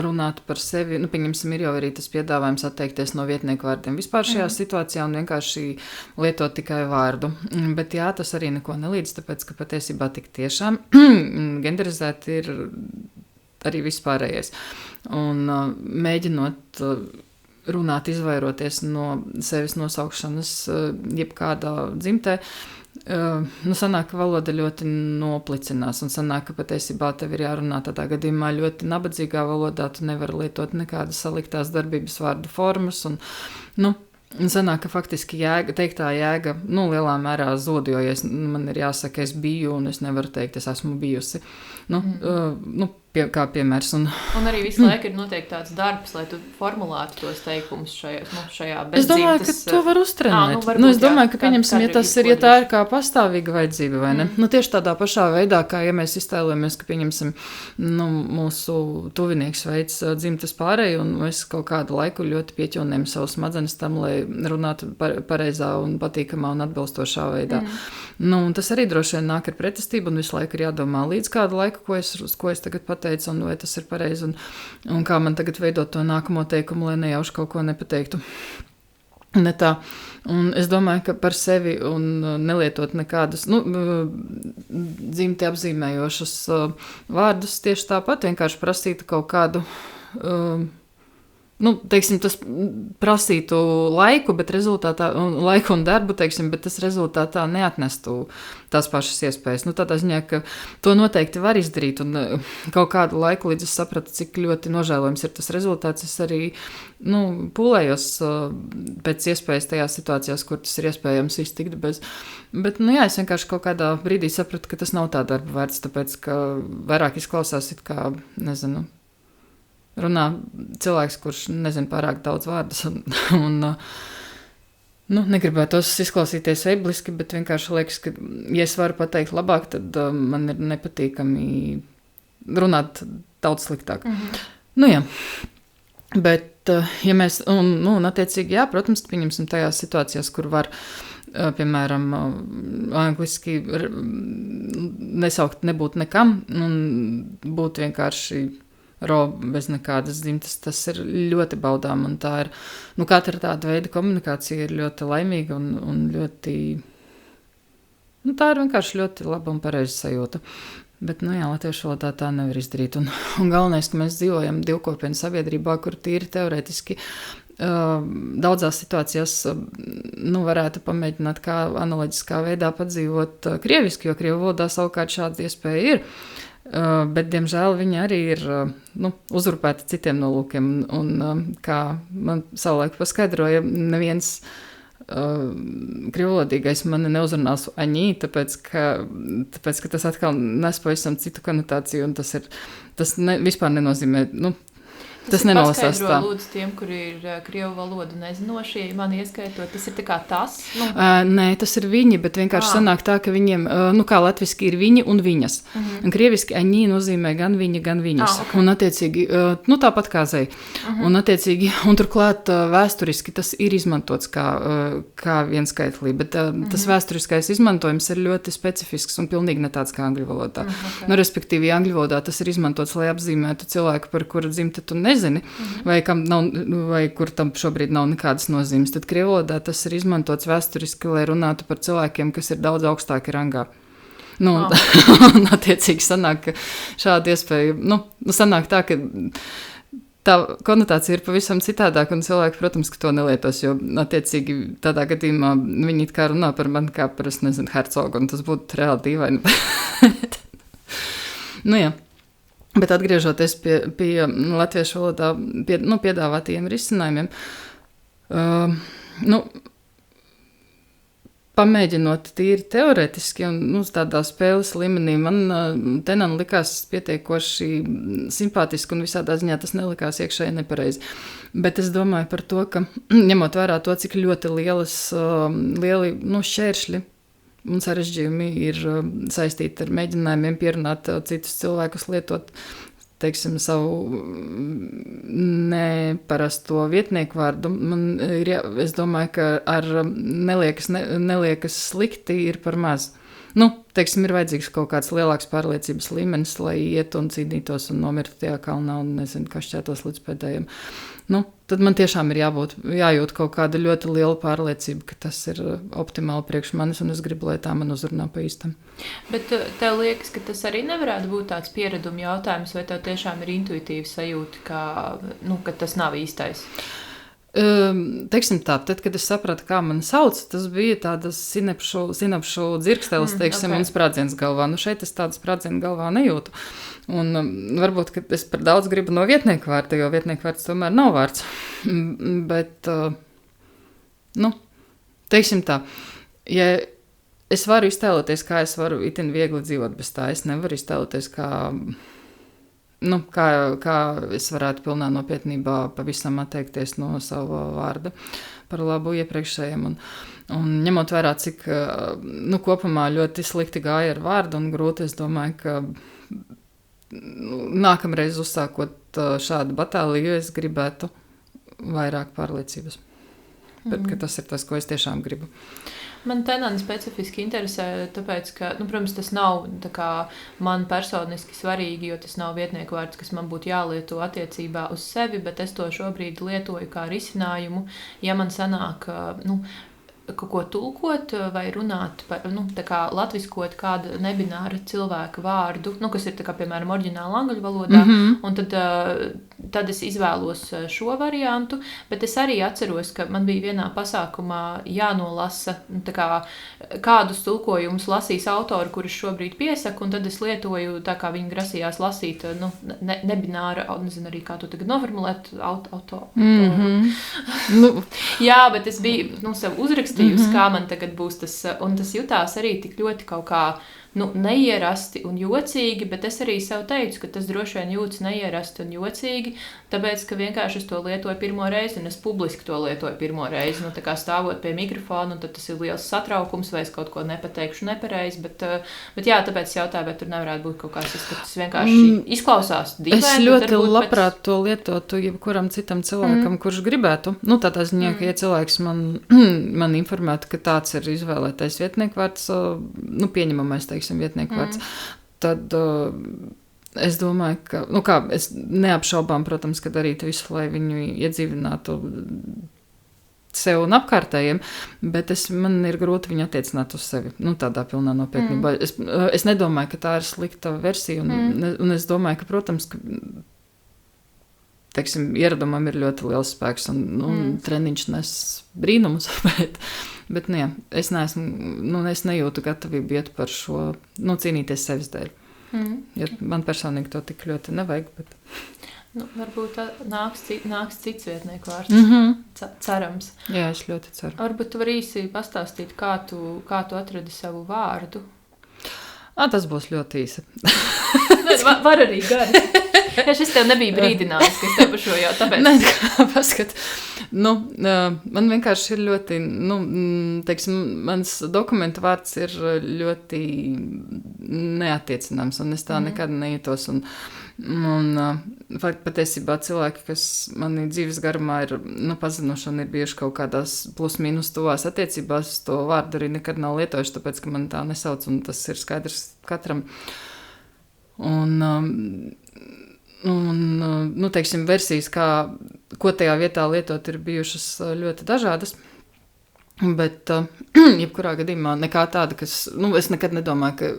runāt par sevi, pieņemsim, ir jau arī tas piedāvājums atteikties no vietnieku vārdiem vispār šajā situācijā un vienkārši lietot tikai vārdu. Bet jā, tas arī neko nelīdz, tāpēc, ka patiesībā tik tiešām genderizēti ir arī vispārējais. Un mēģinot runāt, izvairoties no sevis nosaukšanas jebkādā dzimtē, sanāk, ka valoda ļoti noplicinās un sanāk, ka patiesībā tev ir jārunā tādā gadījumā ļoti nabadzīgā valodā, tu nevari lietot nekādas saliktās darbības vārdu formas un, sanāk, ka faktiski teiktā jēga, lielā mērā zod, jo man ir jāsaka, es biju un es nevaru teikt, es esmu bijusi. Kā piemērs. Un arī visu laiku ir noteikti tāds darbs, lai tu formulētu tos teikumus šajā bezdzimtas. Es domāju, ka to var uztrenēt. Es domāju, ka pieņemsim, ja tā ir kā pastāvīga vajadzība, vai ne? Tieši tādā pašā veidā, kā ja mēs iztēlojamies, ka pieņemsim, mūsu tuvinieks veids dzimtas pārēju, un mēs kaut kādu laiku ļoti pieķonējam savus smadzenes tam, lai runātu pareizā un patīkamā un atbilstošā veidā. Tas arī droši vien nāk ar pretestību, un visu laiku ir jādomā līdz kādu laiku, ko es tagad pateicu, un vai tas ir pareizi, un kā man tagad veidot to nākamo teikumu, lai nejauši kaut ko nepateiktu. Ne tā. Un es domāju, ka par sevi un nelietot nekādus dzimti apzīmējošus vārdus tieši tāpat, vienkārši prasītu kaut kādu teiksim, tas prasītu laiku, bet laiku un darbu, teiksim, bet tas rezultātā neatnestu tās pašas iespējas. Tādā ziņā, ka to noteikti var izdarīt, un kaut kādu laiku līdz es sapratu, cik ļoti nožēlojams ir tas rezultāts. Es arī pūlējos pēc iespējas tajās situācijās, kur tas ir iespējams iztikt bez. Bet, es vienkārši kaut kādā brīdī sapratu, ka tas nav tā darba vērts, tāpēc, ka vairāk izklausās it kā, nezinu, runā cilvēks, kurš nezina pārāk daudz vārdus un negribētos izklausīties ebliski, bet vienkārši liekas, ka, ja es varu pateikt labāk, tad man ir nepatīkami runāt daudz sliktāk. Jā. Bet, ja mēs, un attiecīgi, jā, protams, pieņemsim tajās situācijās, kur var, piemēram, angliski nesaukt nebūt nekam un būt vienkārši bez nekādas dzimtas, tas ir ļoti baudām, un tā ir, katra tāda veida komunikācija ir ļoti laimīga un ļoti, tā ir vienkārši ļoti laba un pareiza sajūta. Bet, latviešu valodā tā nevar izdarīt, un galvenais, ka mēs dzīvojam divkopienu sabiedrībā, kur tīri teorētiski daudzās situācijās, varētu pamēģināt kā analoģiskā veidā padzīvot krieviski, jo krievu valodā savukārt šāda iespēja ir. Bet, diemžēl, viņa arī ir uzurpēta citiem nolūkiem. Un, kā man savulaik paskaidroja, neviens krievvalodīgais mani neuzrunās aņī, tāpēc, ka tas atkal nes pavisam citu konotāciju, un tas vispār nenozīmē. Tas nenolasās tā. Lūdzu tiem, kuri ir krievu valodu nezinošie, man ieskaitot, tas ir tā kā tas? Nē, tas ir viņi, bet vienkārši sanāk tā, ka viņiem, kā latviski ir viņi un viņas. Un krieviski aņī nozīmē gan viņa, gan viņas. Okay. Un attiecīgi, tāpat kā zei. Un attiecīgi, un turklāt vēsturiski tas ir izmantots kā vienskaitlī, bet tas vēsturiskais izmantojums ir ļoti specifisks un pilnīgi ne tāds kā angļu valodā. Okay. Respektīvi, angļu valodā tas ir izmantots, lai apzīmētu cilvēku, par kura dzimta tu nezini, vai kur tam šobrīd nav nekādas nozīmes. Tad krievu valodā tas ir izmantots vēsturiski, lai runātu par cilvēkiem, kas ir daudz augstāki rangā. Un attiecīgi sanāk, ka šāda iespēja, sanāk tā, ka tā konotācija ir pavisam citādāk, un cilvēki, protams, ka to nelietos, jo attiecīgi tādā gadījumā viņi it kā runā par mani kā par, es nezinu, hercogu, un tas būtu reāli dīvaini. Jā. Bet atgriežoties pie latviešu valodā piedāvātajiem risinājumiem, pamēģinot tīri teorētiski un tādā spēles līmenī, man Tenan likās pietiekoši simpātiski un visādā ziņā tas nelikās iekšēji nepareizi. Bet es domāju par to, ka ņemot vērā to, cik ļoti lieli šķēršļi un sarežģījumi ir saistīti ar mēģinājumiem pierunāt citus cilvēkus lietot, teiksim, savu neparasto vietnieku vārdu. Es domāju, ka neliekas slikti ir par maz. Teiksim, ir vajadzīgs kaut kāds lielāks pārliecības līmenis, lai iet un cīnītos un nomirtu tajā kalnā un nezinu, kā šķētos līdz pēdējiem. Tad man tiešām ir jājūt kaut kāda ļoti liela pārliecība, ka tas ir optimāli priekš manis, un es gribu, lai tā man uzrunā pa īstam. Bet tev liekas, ka tas arī nevarētu būt tāds piereduma jautājums, vai tev tiešām ir intuitīvi sajūta, ka tas nav īstais? Teiksim tā, tad, kad es sapratu, kā mani sauc, tas bija tādas sinapšu dzirksteles, teiksim, okay. Un sprādziens galvā. Šeit es tādas sprādzienu galvā nejūtu. Un varbūt, ka es par daudz gribu no vietnieku vārda, jo vietnieku vārds tomēr nav vārds. Bet, teiksim tā, ja es varu iztēloties, kā es varu itin viegli dzīvot bez tā, es nevaru iztēloties, kā es varētu pilnā nopietnībā pavisam atteikties no sava vārda par labu iepriekšējiem. Un ņemot vērā, cik kopumā ļoti slikti gāja ar vārdu un grūti, es domāju, ka nākamreiz uzsākot šādu batāliju, es gribētu vairāk pārliecības. Bet tas ir tas, ko es tiešām gribu. Man Tenana specifiski interesē, tāpēc, ka, protams, tas nav tā kā man personiski svarīgi, jo tas nav vietnieku vārds, kas man būtu jālieto attiecībā uz sevi, bet es to šobrīd lietoju kā risinājumu, ja man sanāk, kaut ko tulkot vai runāt par, tā kā latviskot kādu nebināru cilvēku vārdu, kas ir, tā kā, piemēram, oriģināla angļu valodā, un tad es izvēlos šo variantu, bet es arī atceros, ka man bija vienā pasākumā jānolasa, tā kā, kādus tulkojumus lasīs autori, kurus šobrīd piesaku, un tad es lietoju, tā kā viņi grasījās lasīt, nebināra, nezinu arī, kā to tagad noformulēt, Jā, bet es biju, sev uzrakstījusi, kā man tagad būs tas, un tas jutās arī tik ļoti kaut kā, neierasti un jocīgi, bet es arī sev teicu, ka tas droši vien jūtas neierasti un jocīgi, tāpēc, ka vienkārši es to lietoju pirmo reizi, un es publiski to lietoju pirmo reizi, tā kā stāvot pie mikrofona, un tad tas ir liels satraukums, vai es kaut ko nepateikšu nepareizi, bet jā, tāpēc es jautāju, vai tur nevarētu būt kaut kāds, ka tas vienkārši izklausās dīvaini. Es ļoti labprāt to lietotu jebkuram citam cilvēkam, kurš gribētu. Tādā ziņā, ka ja cilvēks man informētu, ka tāds ir izvēlētais vietnieku vārds, pieņemamais, teiksim, vietnieku vārds, tad es domāju, ka, es neapšaubām, protams, ka darīt visu, lai viņu iedzīvinātu sev un apkārtējiem, bet man ir grūti viņu attiecināt uz sevi, tādā pilnā nopietnībā. Es nedomāju, ka tā ir slikta versija, un es domāju, ka, protams, ka teiksim, ieradumam ir ļoti liels spēks, un treniņš nes brīnumus, bet jā, es nejūtu gatavību iet par šo, cīnīties sevis dēļ. Jo man personīgi to tik ļoti nevajag, bet... Varbūt nāks cits vietnieku vārds, cerams. Jā, es ļoti ceru. Varbūt tu vari īsi pastāstīt, kā tu atradi savu vārdu? Tas būs ļoti īsi. Var arī gari. Ja šis tev nebija brīdinājums, ka es tev par šo jau tāpēc... Nē, paskat. Man vienkārši ir ļoti, teiksim, mans dokumentu vārds ir ļoti neattiecināms, un es tā nekad nejūtos, un patiesībā cilvēki, kas mani dzīves garumā ir pazinuši un ir bijuši kaut kādās plus mīnus tuvās attiecībās, to vārdu arī nekad nav lietojuši, tāpēc, ka man tā nesauc, un tas ir skaidrs katram. Teiksim, versijas, ko tajā vietā lietot, ir bijušas ļoti dažādas, bet jebkurā gadījumā nekā tāda, kas, es nekad nedomāju,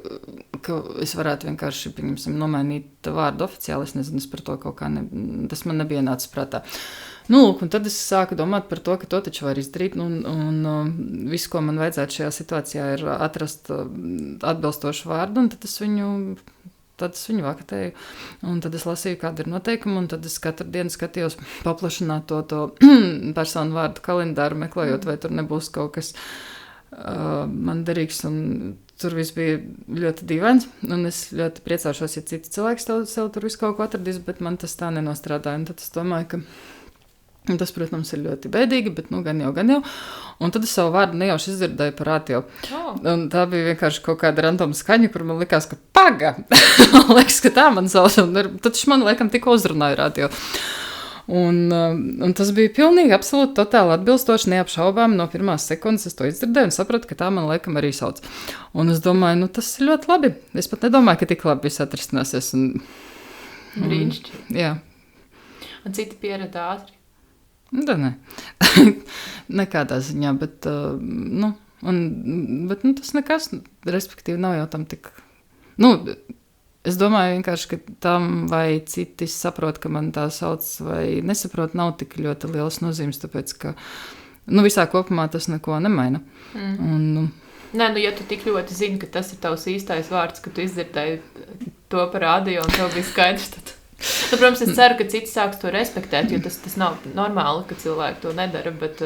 ka es varētu vienkārši, pieņemsim, nomainīt vārdu oficiāli, es nezinu, es par to kaut kā, tas man nebija nācis prātā. Un tad es sāku domāt par to, ka to taču var izdarīt, un visu, ko man vajadzētu šajā situācijā, ir atrast atbilstošu vārdu, un tad es viņu vakatēju, un tad es lasīju, kāda ir noteikuma, un tad es katru dienu skatījos paplašināt to personu vārdu kalendāru, meklējot, vai tur nebūs kaut kas man derīgs, un tur viss bija ļoti dīvains, un es ļoti priecāšos, ja citi cilvēki sev tur visu kaut ko atradīs, bet man tas tā nenostrādāja, un tad es domāju, ka tas, protams, ir ļoti bēdīgi, bet gan jau. Un tad es savu vārdu nejauši izdzirdēju par radio. Un tā bija vienkārši kaut kāda randoma skaņa, kur man likās, ka paga! Man liekas, ka tā man sauc. Tad man laikam tikko uzrunāja radio. Un tas bija pilnīgi, absolūti, totāli atbilstoši, neapšaubām. No pirmās sekundes es to izdzirdēju un sapratu, ka tā man laikam arī sauc. Un es domāju, tas ir ļoti labi. Es pat nedomāju, ka tik labi viss atrisināsies. Brīnišķīgi. Jā. Un citi pierada ātri. Nē, nekādā ziņā, bet tas nekas, respektīvi nav jau tam tik, es domāju vienkārši, ka tam vai citi saprot, ka man tā sauc vai nesaprot, nav tik ļoti liels nozīmes, tāpēc, ka, visā kopumā tas neko nemaina. Nē, ja tu tik ļoti zini, ka tas ir tavs īstais vārds, ka tu izdzirdēji to par radio un tev bija skaidrs, tad... Protams, es ceru, ka citi sāks to respektēt, jo tas nav normāli, ka cilvēki to nedara, bet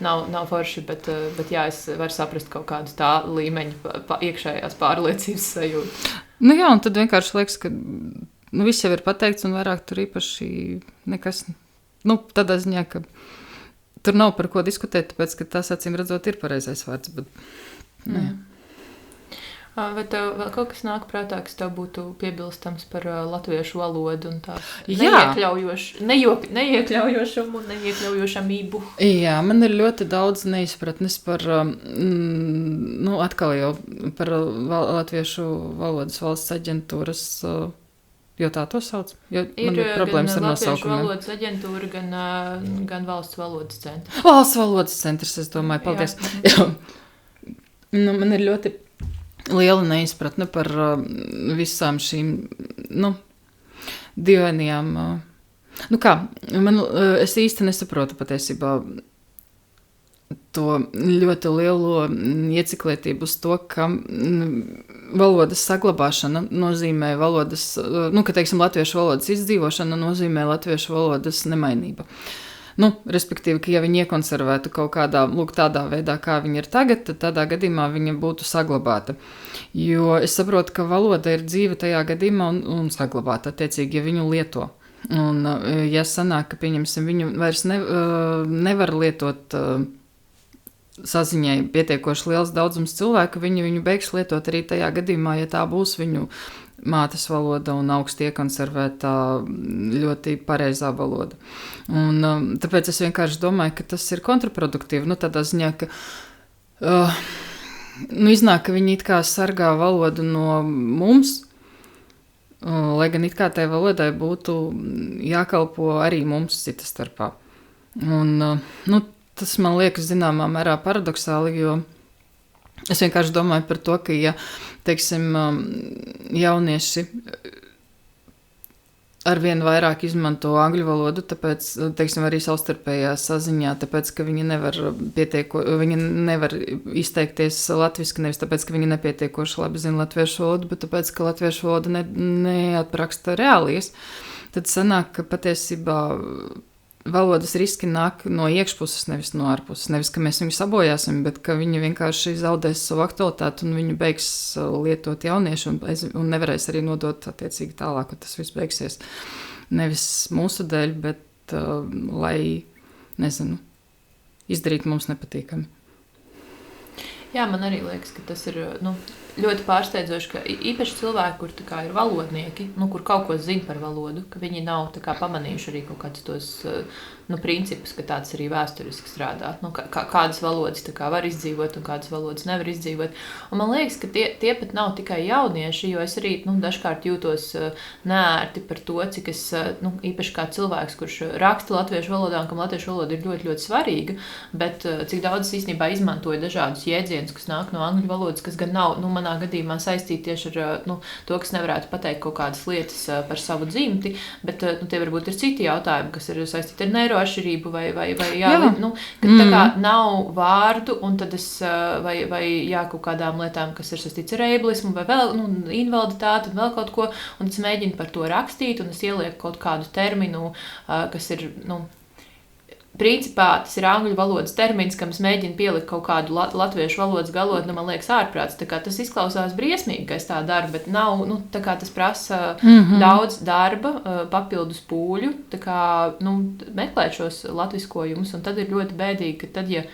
nav forši, bet jā, es varu saprast kaut kādu tā līmeņa iekšējās pārliecības sajūtu. Jā, un tad vienkārši liekas, ka viss jau ir pateikts un vairāk tur īpaši nekas, tādā ziņā, ka tur nav par ko diskutēt, tāpēc, ka tas, acīm redzot, ir pareizais vārds, bet Vai tev vēl kaut kas nāk prātā, kas tev būtu piebilstams par latviešu valodu un tā neiekļaujošumu un neiekļaujošamību? Jā, man ir ļoti daudz neizpratnes par, atkal jau par Latviešu valodas valsts aģentūras Jo tā to sauc. Jo man ir problēmas ar nosaukumiem. Ir gan Latviešu valodas aģentūra, gan Valsts valodas centrs. Valsts valodas centrs, es domāju, paldies. Jā. Nu, man ir ļoti liela neizpratne par visām šīm, dīvainajām. Es īsti nesaprotu patiesībā to ļoti lielo ieciklētību uz to, ka valodas saglabāšana nozīmē valodas, ka, teiksim, latviešu valodas izdzīvošana nozīmē latviešu valodas nemainība. Respektīvi, ka ja viņi iekonservētu kaut kādā, tādā veidā, kā viņi ir tagad, tad tādā gadījumā viņa būtu saglabāta. Jo es saprotu, ka valoda ir dzīva tajā gadījumā un saglabāta, attiecīgi, ja viņu lieto. Un, ja sanāk, ka, pieņemsim, viņu vairs nevar lietot saziņai pietiekoši liels daudzums cilvēku, viņu beigs lietot arī tajā gadījumā, ja tā būs viņu mātes valoda un augsti iekonservētā ļoti pareizā valoda. Un tāpēc es vienkārši domāju, ka tas ir kontraproduktīvi. Tādā ziņā, ka iznāk, ka viņi it kā sargā valodu no mums, lai gan it kā tai valodai būtu jākalpo arī mums cita starpā. Un, tas man liekas zināmā mērā paradoxāli, jo es vienkārši domāju par to, ka, ja, teiksim, jaunieši arvien vairāk izmanto angļu valodu, tāpēc, teiksim, arī savstarpējā saziņā, tāpēc, ka viņi nevar izteikties latviski, nevis tāpēc, ka viņi nepietiekoši labi zina latviešu valodu, bet tāpēc, ka latviešu valoda neatraksta reālijas, tad sanāk, ka patiesībā valodas riski nāk no iekšpuses, nevis no ārpuses. Nevis, ka mēs viņu sabojāsim, bet ka viņi vienkārši zaudēs savu aktualitāti un viņu beigs lietot jaunieši un nevarēs arī nodot attiecīgi tālāk, un tas viss beigsies. Nevis mūsu dēļ, bet lai, izdarīt mums nepatīkami. Jā, man arī liekas, ka tas ir ļoti pārsteidzoši, ka īpaši cilvēki, kur ir valodnieki, kur kaut ko zina par valodu, ka viņi nav pamanījuši arī kaut kādus tos principus, ka tāds arī vēsturiski strādā. Kādas valodas var izdzīvot un kādas valodas nevar izdzīvot. Un man liekas, ka tie pat nav tikai jaunieši, jo es arī dažkārt jūtos neērti par to, cik es, īpaši kā cilvēks, kurš raksta latviešu valodā un kam latviešu valoda ir ļoti, ļoti svarīga, bet cik daudz es īstenībā izmantoju dažādus jēdzienus, kas nāk no angļu valodas, kas gan nav, manā gadījumā saistīti tieši ar to, kas nevarētu pateikt kaut kādas lietas par savu dzimti, bet tie varbūt ir citi jautājumi, kas ir saistīti ar neiro-atšķirību vai ka tā kā nav vārdu, un tad es vai kaut kādām lietām, kas ir saistīts ar ablismu, vai vēl invaliditāti un vēl kaut ko, un es mēģinu par to rakstīt, un es ielieku kaut kādu terminu, kas ir, principā tas ir angļu valodas termins, kam es mēģinu pielikt kaut kādu latviešu valodas galotni, man liekas ārprāts. Tā kā tas izklausās briesmīgi, ka es tā daru, bet nav, tā kā tas prasa daudz darba, papildus pūļu, tā kā, meklēt šos latviskojumus, un tad ir ļoti bēdīgi, ka tad, ja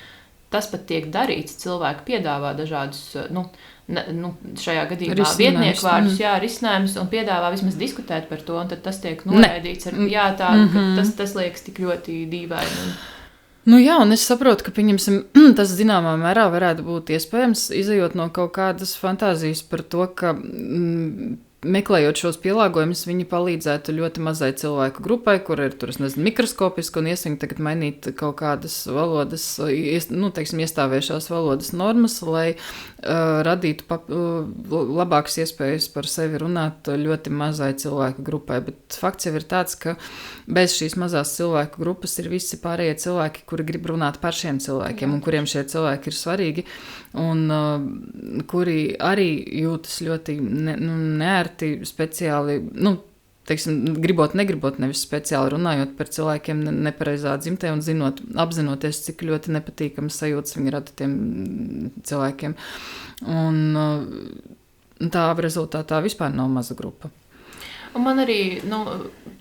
tas pat tiek darīts, cilvēki piedāvā dažādus, šajā gadījumā vietnieku vārdus, risinājumus, un piedāvā vismaz diskutēt par to, un tad tas tiek noraidīts. Ka tas liekas tik ļoti dīvaini. Un es saprotu, ka, pieņemsim, tas zināmā mērā varētu būt iespējams, izejot no kaut kādas fantāzijas par to, ka meklējot šos pielāgojumus, viņi palīdzētu ļoti mazai cilvēku grupai, kur ir, mikroskopiski, un iesvīgi tagad mainīt kaut kādas valodas, iestāvējušās valodas normas, lai radītu labākas iespējas par sevi runāt ļoti mazai cilvēku grupai. Bet fakts jau ir tāds, ka bez šīs mazās cilvēku grupas ir visi pārējie cilvēki, kuri grib runāt par šiem cilvēkiem, un kuriem šie cilvēki ir svarīgi, un kuri arī jūtas ļoti neērti speciāli, gribot, negribot, nevis speciāli runājot par cilvēkiem nepareizā dzimtē un apzinoties, cik ļoti nepatīkamas sajūtas viņi rada tiem cilvēkiem. Un tā rezultātā vispār nav maza grupa. Un man arī,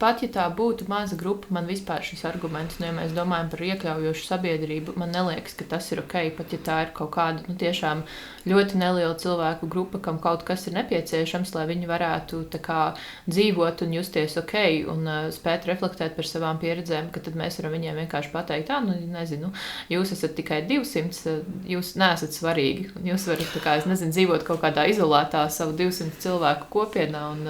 pat ja tā būtu maza grupa, man vispār šis arguments, ja mēs domājam par iekļaujošu sabiedrību, man neliekas, ka tas ir ok, pat ja tā ir kaut kāda, tiešām ļoti neliela cilvēku grupa, kam kaut kas ir nepieciešams, lai viņi varētu tā kā dzīvot un justies ok, un spēt reflektēt par savām pieredzēm, ka tad mēs varam viņiem vienkārši pateikt, nezinu, jūs esat tikai 200, jūs neesat svarīgi, un jūs varat, dzīvot kaut kādā izolētā savu 200 cilvēku kopienā, un,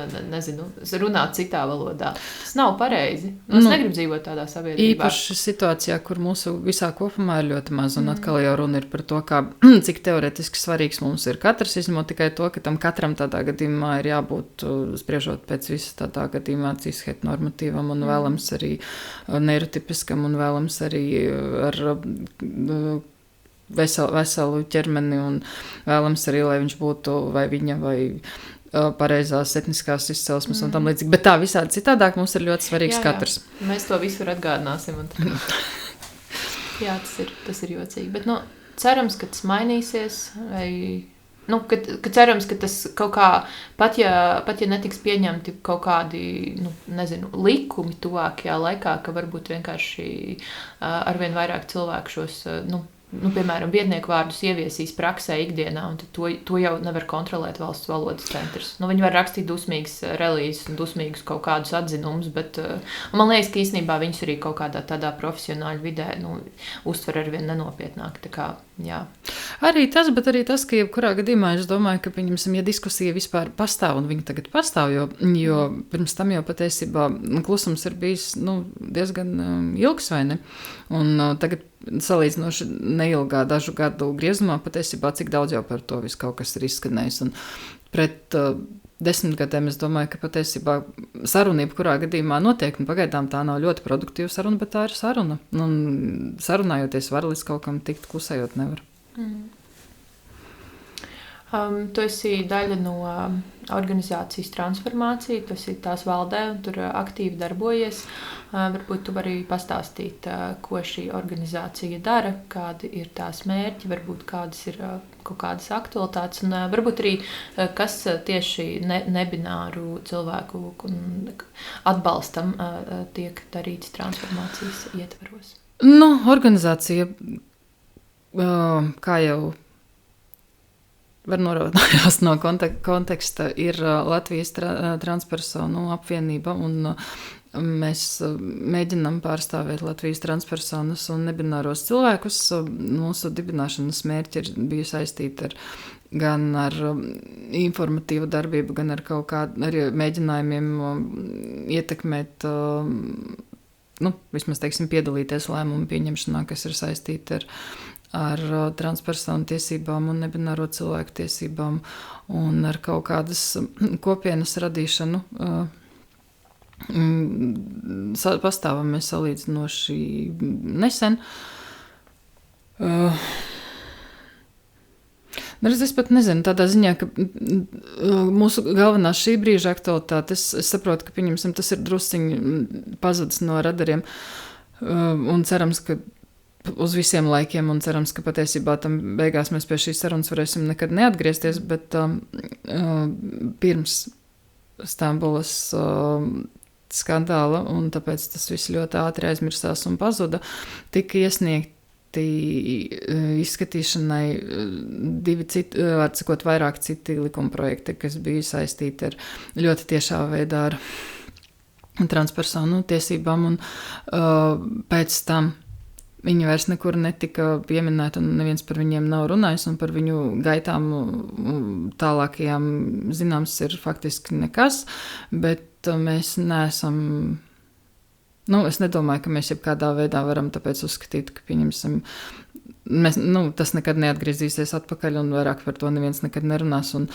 runāt citā valodā. Tas nav pareizi. Es negribu dzīvot tādā sabiedrībā. Īpaši situācijā, kur mūsu visā kopumā ir ļoti maz, un atkal jau runa ir par to, cik teoretiski svarīgs mums ir katrs, izņemot tikai to, ka tam katram tādā gadījumā ir jābūt, spriežot pēc visa tādā gadījumā cis-heteronormatīvam un vēlams arī neirotipiskam un vēlams arī ar veselu ķermeni un vēlams arī, lai viņš būtu vai viņa vai pareizās etniskās izcelsmes un tam līdzīgi. Bet tā visādi citādāk mums ir ļoti svarīgs katrs. Mēs to visur atgādināsim. Jā, tas ir jocīgi. Bet cerams, ka tas mainīsies. Ka cerams, ka tas kaut kā, pat ja netiks pieņemti kaut kādi, likumi tuvākajā laikā, ka varbūt vienkārši arvien vairāk cilvēku šos, piemēram, vietnieku vārdus ieviesīs praksē ikdienā, un to jau nevar kontrolēt valsts valodas centrs. Viņi var rakstīt dusmīgas relīzes un dusmīgus kaut kādus atzinumus, bet man liekas, ka īstenībā viņus arī kaut kādā tādā profesionāļu vidē uztver arvien nenopietnāk. Tā kā, jā. Arī tas, ka jebkurā gadījumā es domāju, ka, ja diskusija vispār pastāv, un viņa tagad pastāv, jo pirms tam jau patiesībā klusums ir bijis diezgan ilgs, vai ne? Un tagad salīdzinoši neilgā dažu gadu griezumā patiesībā cik daudz jau par to visu kaut kas ir izskanējis. Un pret 10 gadiem es domāju, ka patiesībā saruna jebkurā gadījumā notiek, un pagaidām tā nav ļoti produktīva saruna, bet tā ir saruna. Un sarunājoties var līdz kaut kam tikt, klusējot nevar. Tu esi daļa no organizācijas transformācija, tu esi tās valdē un tur aktīvi darbojies. Varbūt tu vari pastāstīt, ko šī organizācija dara, kādi ir tās mērķi, varbūt kādas ir kaut kādas aktualitātes, un varbūt arī, kas tieši nebināru cilvēku atbalstam tiek darīts transformācijas ietvaros. Organizācija, kā jau var norodinājās no konteksta, ir Latvijas transpersonu apvienība, un mēs mēģinām pārstāvēt Latvijas transpersonas un nebināros cilvēkus. Mūsu dibināšanas mērķi ir bijusi saistīti gan ar informatīvu darbību, gan ar kaut kādu mēģinājumiem ietekmēt, vismaz, piedalīties lēmumu pieņemšanā, kas ir saistīti ar transpersonu tiesībām un nebināro cilvēku tiesībām un ar kaut kādas kopienas radīšanu. Pastāvam mēs salīdzinoši nesen. Es pat nezinu, tādā ziņā, ka mūsu galvenā šī brīža aktualitāte, es saprotu, ka tas ir drusciņi pazudis no radariem, un cerams, ka uz visiem laikiem, un cerams, ka patiesībā tam beigās mēs pie šīs sarunas varēsim nekad neatgriezties, bet pirms Stambulas skandāla, un tāpēc tas viss ļoti ātri aizmirsās un pazuda, tika iesniegti izskatīšanai vairāk citi likumprojekti, kas bija saistīti ar ļoti tiešā veidā ar transpersonu tiesībām, un pēc tam viņi vairs nekur netika pieminēti, un neviens par viņiem nav runājis, un par viņu gaitām tālākajām zināms ir faktiski nekas, bet mēs neesam, es nedomāju, ka mēs jebkādā veidā varam tāpēc uzskatīt, ka pieņemsim, tas nekad neatgriezīsies atpakaļ, un vairāk par to neviens nekad nerunās, un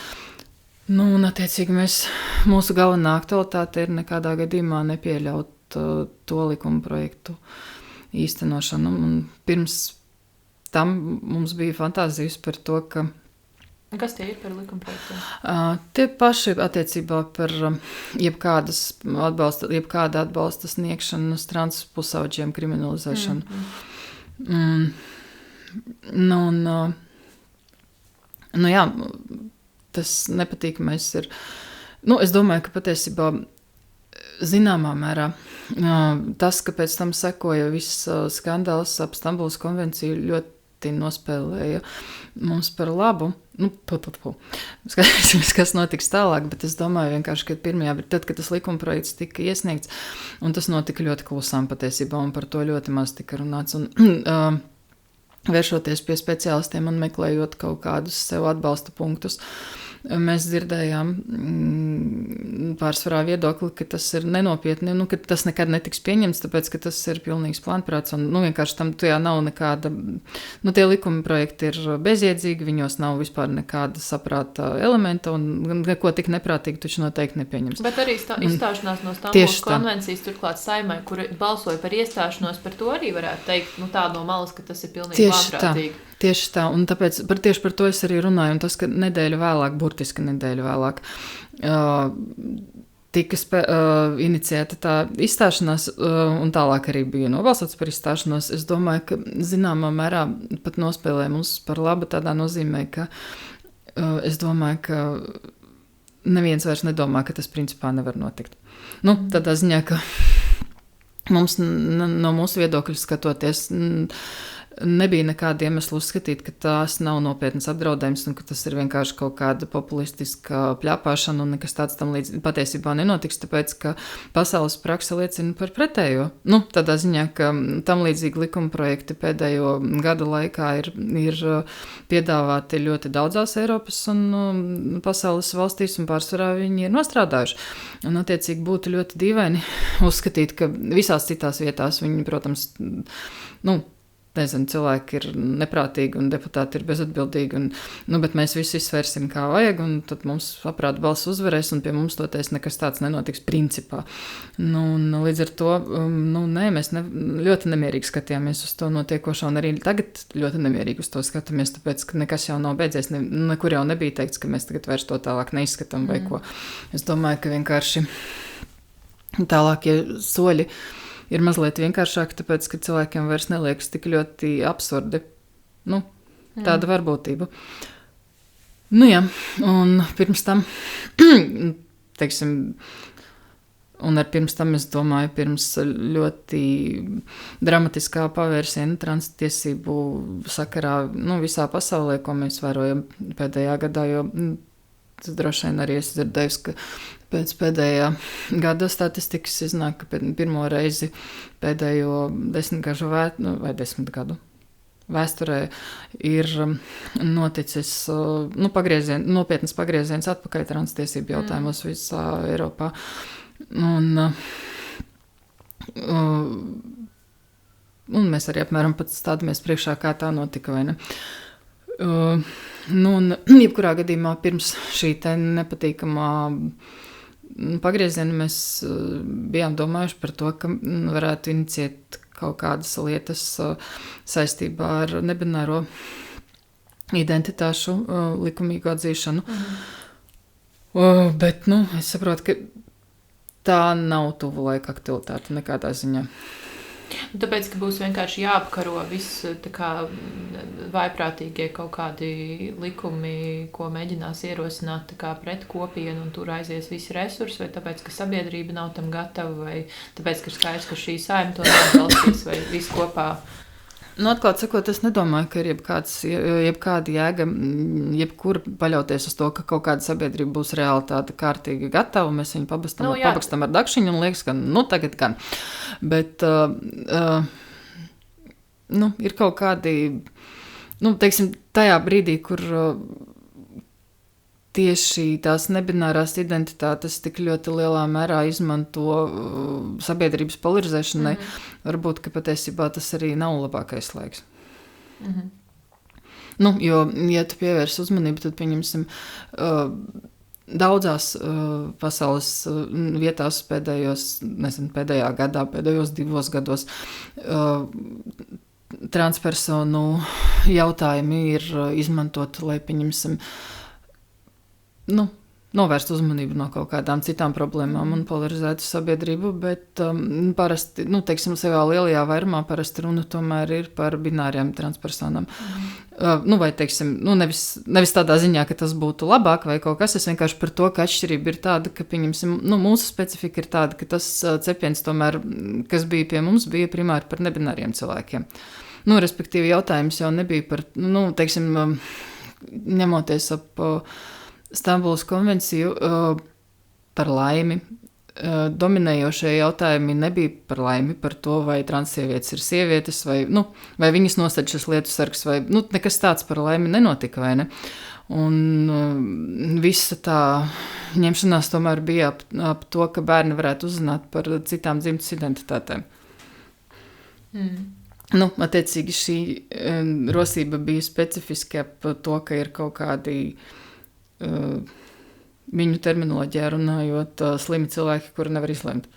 attiecīgi mūsu galvenā aktualitāte ir nekādā gadījumā nepieļaut to likuma projektu īstenošanu. Un pirms tam mums bija fantāzijas par to, ka... Kas tie ir par likumprojektiem? Tie paši attiecībā par jebkāda atbalsta sniegšanu transpusauģiem kriminalizēšanu. Jā, tas nepatīkamais ir... es domāju, ka patiesībā zināmā mērā tas, ka pēc tam sekoja viss skandāls ap Stambulas konvenciju, ļoti nospēlēja mums par labu. Skatīsimies, kas notiks tālāk, bet es domāju vienkārši, ka pirmajā, tad, kad tas likumprojekts tika iesniegts, un tas notika ļoti klusām patiesībā, un par to ļoti maz tika runāts. Un vēršoties pie speciālistiem un meklējot kaut kādus sev atbalsta punktus, mēs dzirdējām pārsvarā viedokli, ka tas ir nenopietni, ka tas nekad netiks pieņemts, tāpēc, ka tas ir pilnīgs plānprāts, un vienkārši tam tajā nav nekāda, tie likuma projekti ir bezjēdzīgi, viņos nav vispār nekāda saprāta elementa, un neko tik neprātīgi taču noteikti nepieņems. Bet arī izstāšanās no Stambulas konvencijas turklāt Saeimai, kur balsoja par iestāšanos, par to arī varētu teikt, tā no malas, ka tas ir pilnīgi plānprātīgi. Tieši tā, un tāpēc tieši par to es arī runāju, un tas, ka burtiski nedēļu vēlāk, tika iniciēta tā izstāšanās, un tālāk arī bija nobalsots par izstāšanos. Es domāju, ka zināmā mērā pat nospēlē mums par labu tādā nozīmē, ka es domāju, ka neviens vairs nedomā, ka tas principā nevar notikt. Tādā ziņā, ka mums no mūsu viedokļa skatoties nebija nekāda iemesla uzskatīt, ka tās nav nopietnas apdraudējums un ka tas ir vienkārši kaut kāda populistiska pļāpāšana un nekas tāds tam līdz patiesībā nenotiks, tāpēc, ka pasaules prakse liecina par pretējo. Tādā ziņā, ka tam līdzīgi likuma projekti pēdējo gadu laikā ir piedāvāti ļoti daudzās Eiropas un pasaules valstīs un pārsvarā viņi ir nostrādājuši. Un attiecīgi būtu ļoti dīvaini uzskatīt, ka visās citās vietās viņi, protams, cilvēki ir neprātīgi un deputāti ir bezatbildīgi, bet mēs visu izsvērsim kā vajag, un tad mums aprāta balss uzvarēs, un pie mums toties nekas tāds nenotiks principā. Līdz ar to, mēs ļoti nemierīgi skatījāmies uz to notiekošo, un arī tagad ļoti nemierīgi uz to skatāmies, tāpēc, ka nekas jau nav beidzies, nekur jau nebija teikts, ka mēs tagad vairs to tālāk neizskatām vai ko. Es domāju, ka vienkārši tālākie soļi ir mazliet vienkāršāk, tāpēc, ka cilvēkiem vairs neliekas tik ļoti absurdi. Tāda varbūtība. Un pirms tam, pirms tam, es domāju, pirms ļoti dramatiskā pavērsiena transtiesību sakarā, visā pasaulē, ko mēs vērojam pēdējā gadā, jo tas droši vien arī es dzirdēju, ka pēc pēdējā gada statistikas iznāk, ka pirmo reizi pēdējo 10 gadu vēsturē ir noticis nopietnas pagrieziens atpakaļ transtiesību jautājumos visā Eiropā. Un mēs arī apmēram pat stādamies priekšā, kā tā notika, vai ne? Jebkurā gadījumā pirms šī te nepatīkamā pagrieziena mēs bijām domājuši par to, ka varētu iniciēt kaut kādas lietas saistībā ar nebināro identitāšu likumīgu atzīšanu. Bet, es saprotu, ka tā nav tuvu laika aktualitāte nekādā ziņā. Tāpēc, ka būs vienkārši jāapkaro viss vājprātīgie kaut kādi likumi, ko mēģinās ierosināt pret kopienu, un tur aizies visi resursi, vai tāpēc, ka sabiedrība nav tam gatava, vai tāpēc, ka skaidrs, ka šī Saeima to neatbalstīs, vai viss kopā. Atklāt sakot, es nedomāju, ka ir jebkāda jēga, jebkur paļauties uz to, ka kaut kāda sabiedrība būs reāli tāda kārtīgi gatava, mēs viņu pabakstam ar dakšiņu un liekas, ka tagad gan. Bet ir kaut kādi, teiksim, tajā brīdī, kur tieši tās nebinārās identitātes tik ļoti lielā mērā izmanto sabiedrības polarizēšanai, varbūt, ka patiesībā tas arī nav labākais laiks. Jo, ja tu pievērsi uzmanību, tad pieņemsim daudzās pasaules vietās pēdējā gadā, pēdējos 2 gados transpersonu jautājumi ir izmantoti, lai pieņemsim novērst uzmanību no kaut kādām citām problēmām un polarizētu sabiedrību, bet parasti, teiksim, savā lielajā vairumā parasti runa tomēr ir par bināriem transpersonām. Vai, teiksim, nevis tādā ziņā, ka tas būtu labāk vai kaut kas, es vienkārši par to, ka atšķirība ir tāda, ka, pieņemsim, mūsu specifika ir tāda, ka tas cepiens tomēr, kas bija pie mums, bija primāri par nebināriem cilvēkiem. Respektīvi, jautājums jau nebija par, teiksim, ņemoties ap Stambulas konvenciju par laimi. Dominējošie jautājumi nebija par laimi, par to, vai transsievietes ir sievietes, vai viņas nosēd šis lietu sargs, vai nekas tāds par laimi nenotika, vai ne? Un visa tā ņemšanās tomēr bija ap to, ka bērni varētu uzzināt par citām dzimtas identitātēm. Attiecīgi šī rosība bija specifiski ap to, ka ir kaut kādi viņu terminoloģijā runājot slimi cilvēki, kuri nevar izlemt.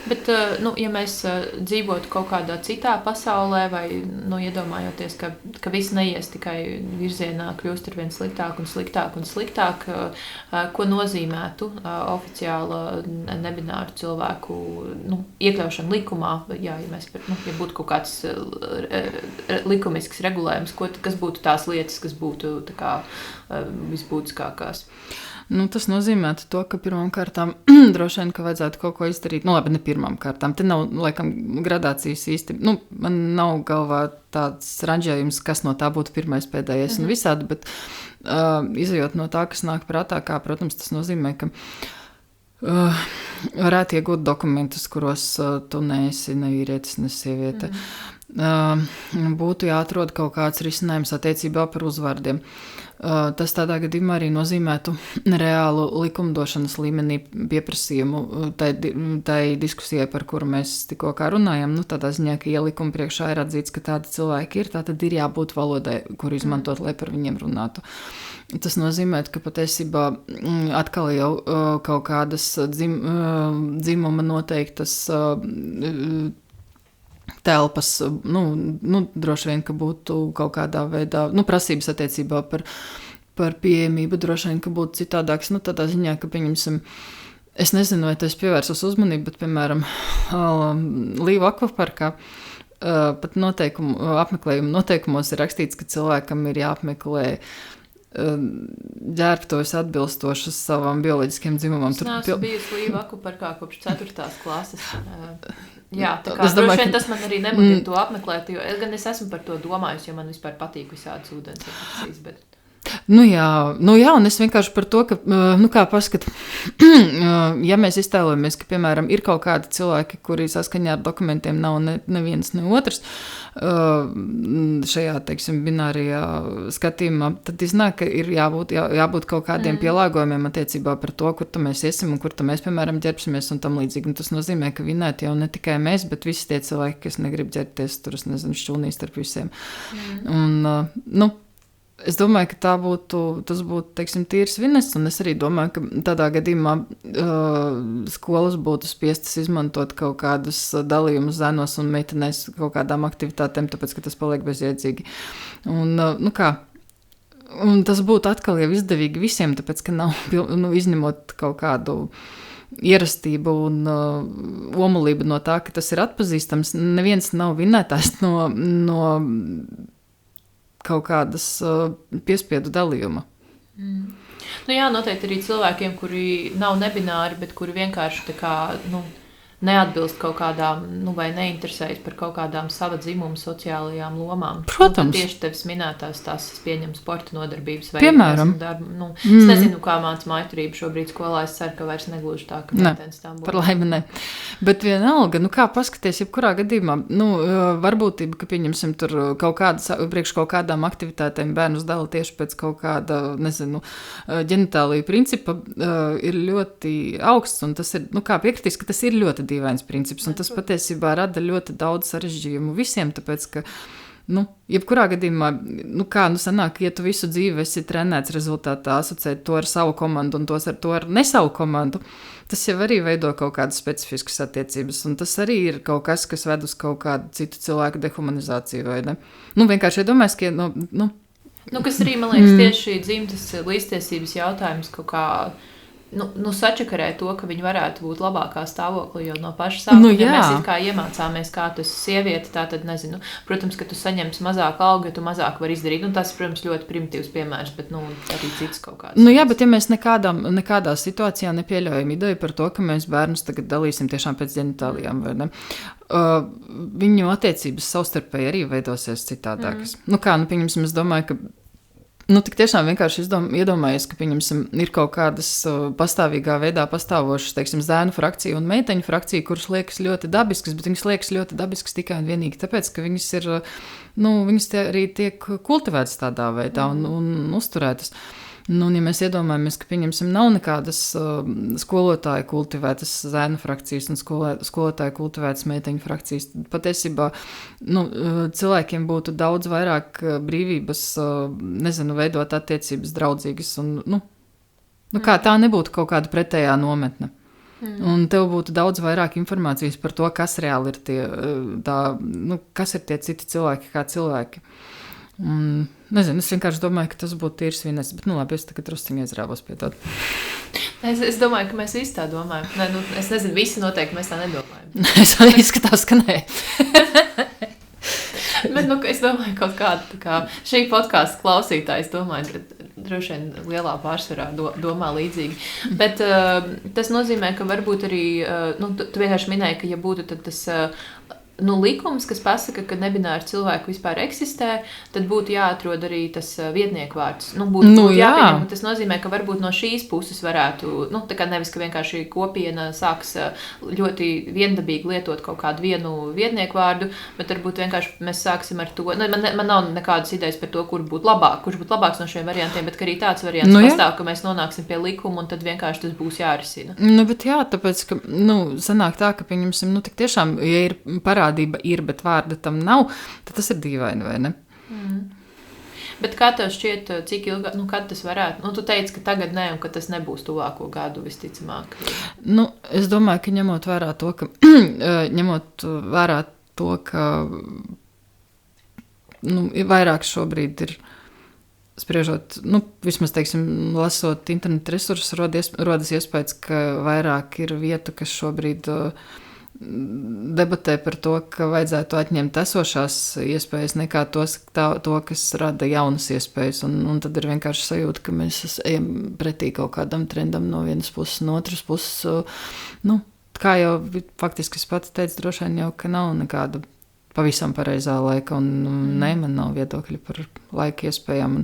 Bet, ja mēs dzīvotu kaut kādā citā pasaulē, vai iedomājoties, ka viss neies tikai virzienā, kļūst ar vien sliktāk un sliktāk un sliktāk, ko nozīmētu oficiāla nebināru cilvēku iekļaušana likumā, ja būtu kaut kāds likumisks regulējums, kas būtu tās lietas, kas būtu tā kā visbūtiskākās? Tas nozīmētu to, ka pirmām kārtām droši vien, ka vajadzētu kaut ko izdarīt. Labi, ne pirmām kārtām. Te nav, laikam, gradācijas īsti. Man nav galvā tāds ranžējums, kas no tā būtu pirmais, pēdējais un visādi, bet izejot no tā, kas nāk prātā, kā, protams, tas nozīmē, ka varētu iegūt dokumentus, kuros tu neesi ne vīrietis, ne sieviete. Būtu jāatrod kaut kāds risinājums attiecībā par uzvārdiem. Tas tādā gadījumā arī nozīmētu reālu likumdošanas līmenī pieprasījumu tai diskusijai, par kuru mēs tikko kā runājam. Tādā ziņā, ka ielikuma priekšā ir atzīts, ka tādi cilvēki ir, tā tad ir jābūt valodai, kur izmantot, lai par viņiem runātu. Tas nozīmē, ka patiesībā atkal jau kaut kādas dzimuma noteiktas telpas, droši vien, ka būtu kaut kādā veidā, prasības attiecībā par pieejamību, droši vien, ka būtu citādāks, tādā ziņā, ka, pieņemsim, es nezinu, vai tas pievērsus uzmanību, bet, piemēram, Līvu akvaparkā pat apmeklējumu noteikumos ir rakstīts, ka cilvēkam ir jāapmeklē ģērbtuves atbilstošas savam bioloģiskiem dzimumam. Es neesmu bijusi Līvu akvaparkā kopš 4. klases. Jā, tā kā droši vien tas man arī nemudina to apmeklēt, jo gan es esmu par to domājusi, jo man vispār patīk visādas ūdens akcijas, bet... Jā, un es vienkārši par to, ka, kā paskat, ja mēs iztēlojamies, ka, piemēram, ir kaut kādi cilvēki, kuri saskaņā ar dokumentiem nav neviens, ne otrs, šajā, teiksim, binārajā skatījumā, tad iznāk, ka ir jābūt kaut kādiem pielāgojumiem attiecībā par to, kur tu mēs iesim un kur tu mēs, piemēram, ģērbsimies un tam līdzīgi. Un tas nozīmē, ka vinēt jau ne tikai mēs, bet visi tie cilvēki, kas negrib ģērbties, tur, es nezinu, šķulnī starp visiem. Un, es domāju, ka tas būtu, teiksim, tīrs vinests, un es arī domāju, ka tādā gadījumā skolas būtu spiestas izmantot kaut kādus dalījumus zēnos un meitenēs kaut kādām aktivitātēm, tāpēc, ka tas paliek bezjēdzīgi. Un, un tas būtu atkal jau izdevīgi visiem, tāpēc, ka nav, izņemot kaut kādu ierastību un omulību no tā, ka tas ir atpazīstams, neviens nav vinētājs no kaut kādas piespiedu dalījuma. Jā, noteikti arī cilvēkiem, kuri nav nebināri, bet kuri vienkārši tā kā, neatbilst kaut kādām, vai neinteresējas par kaut kādām sava dzimuma sociālajām lomām. Protams. Tieši tevis minētās tās, es pieņemu, sporta nodarbības vai piemēram. Darbu. Es nezinu, kā māca mājturību šobrīd skolā, es ceru, ka vairs negluži tā, ka meitenes tām būtu. Par laimi ne. Bet vienalga, kā paskaties, jebkurā gadījumā, varbūtība, ka pieņemsim tur priekš kaut kādām aktivitātēm bērnus dala tieši pēc kaut kāda, nezinu, ģenitāliju principa, ir ļoti augsts, un tas ir, kā piekritīs, ka tas ir ļoti dīvains princips, un tas patiesībā rada ļoti daudz sarežģījumu visiem, tāpēc, ka, jebkurā gadījumā, sanāk, ja tu visu dzīvi esi trenēts rezultātā asociēt to ar savu komandu un tos ar to ar nesavu komandu, tas jau arī veido kaut kādas specifiskas attiecības, un tas arī ir kaut kas, kas ved uz kaut kādu citu cilvēku dehumanizāciju, vai ne? Vienkārši iedomājas, ka, kas arī, man liekas, tieši dzimtas līdztiesības jautājums kaut kā sačakarē to, ka viņi varētu būt labākā stāvoklī jau no paša sākuma. Ja mēs it kā iemācāmies, kā tu esi sieviete, tā tad, nezinu, protams, ka tu saņemsi mazāk algu, ja tu mazāk var izdarīt. Tas, protams, ļoti primitīvs piemērs, bet, arī cits kaut kāds. Bet ja mēs nekādā situācijā nepieļaujam ideju par to, ka mēs bērnus tagad dalīsim tiešām pēc ģenitālijām, vai ne? Viņu attiecības savstarpēji arī veidosies citādākas. Pieņemsim, es domāju, ka Tik tiešām vienkārši iedomājies, ka, pieņemsim, ir kaut kādas pastāvīgā veidā pastāvošas, teiksim, zēnu frakcija un meiteņu frakcija, kuras liekas ļoti dabiskas, bet viņas liekas ļoti dabiskas tikai un vienīgi tāpēc, ka viņas ir, viņas arī tiek kultivētas tādā veidā un uzturētas. Ja mēs iedomājamies, ka, pieņemsim, nav nekādas skolotāju kultivētas zēnu frakcijas un skolotāju kultivētas meiteņu frakcijas, tad patiesībā cilvēkiem būtu daudz vairāk brīvības, veidot attiecības draudzīgas un, kā tā nebūtu kaut kāda pretējā nometne. Un tev būtu daudz vairāk informācijas par to, kas reāli ir kas ir tie citi cilvēki kā cilvēki. Nezinu, es vienkārši domāju, ka tas būtu tīrs vienes, bet labi, es tagad drusciņi aizrāvos pie tāda. Es domāju, ka mēs visi tā domājam. Es nezinu, visi noteikti mēs tā nedomājam. Es arī izskatās, ka nē. Bet es domāju, kaut kāda kā šī podkāsta klausītājs domāju, ka droši vien lielā pārsvarā domā līdzīgi. Bet tas nozīmē, ka varbūt arī, tu vienkārši minēji, ka ja būtu tad tas likums, kas pasaka, ka nebināri cilvēki vispār eksistē, tad būtu jāatrod arī tas vietnieku vārds. Būtu jāpieņem, tas nozīmē, ka varbūt no šīs puses varētu, tā kā nevis, ka vienkārši kopiena sāks ļoti viendabīgi lietot kaut kādu vienu vietnieku vārdu, bet varbūt vienkārši mēs sāksim ar to. Man nav nekādas idejas par to, kurš būtu labāks no šiem variantiem, bet arī tāds variants pastāv, ka mēs nonāksim pie likuma un tad vienkārši tas būs jārisina. Bet jā, tāpēc, ka, sanāk tā, ka, pieņemsim, tik tiešām, ja ir parādība ir, bet vārda tam nav, tad tas ir dīvaini, vai ne? Bet kā tev šķiet, cik ilgi, kad tas varētu? Tu teici, ka tagad nē, un ka tas nebūs tuvāko gadu visticamāk. Es domāju, ka ņemot vērā to, ka vairāk šobrīd ir spriežot, vismaz, teiksim, lasot internetu resursus, rodas iespējas, ka vairāk ir vietu, kas šobrīd debatē par to, ka vajadzētu atņemt esošās iespējas nekā to, kas rada jaunas iespējas. Un tad ir vienkārši sajūta, ka mēs ejam pretī kaut kādam trendam no vienas puses, no otras puses. Kā jau faktiski es pati teicu, droši vien jau, ka nav nekāda pavisam pareizā laika, un man nav viedokļi par laika iespējām.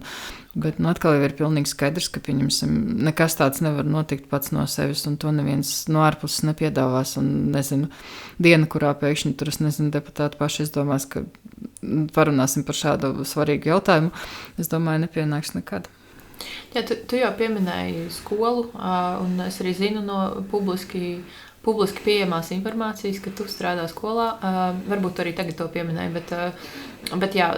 Bet atkal jau ir pilnīgi skaidrs, ka nekas tāds nevar notikt pats no sevis, un to neviens no ārpuses nepiedāvās. Un nezinu, diena, kurā pēkšņi tur, deputāti paši izdomās, ka parunāsim par šādu svarīgu jautājumu, es domāju, nepienāks nekad. Jā, tu jau pieminēji skolu, un es arī zinu no publiski pieejamās informācijas, ka tu strādā skolā. Varbūt arī tagad to pieminēji, bet jā,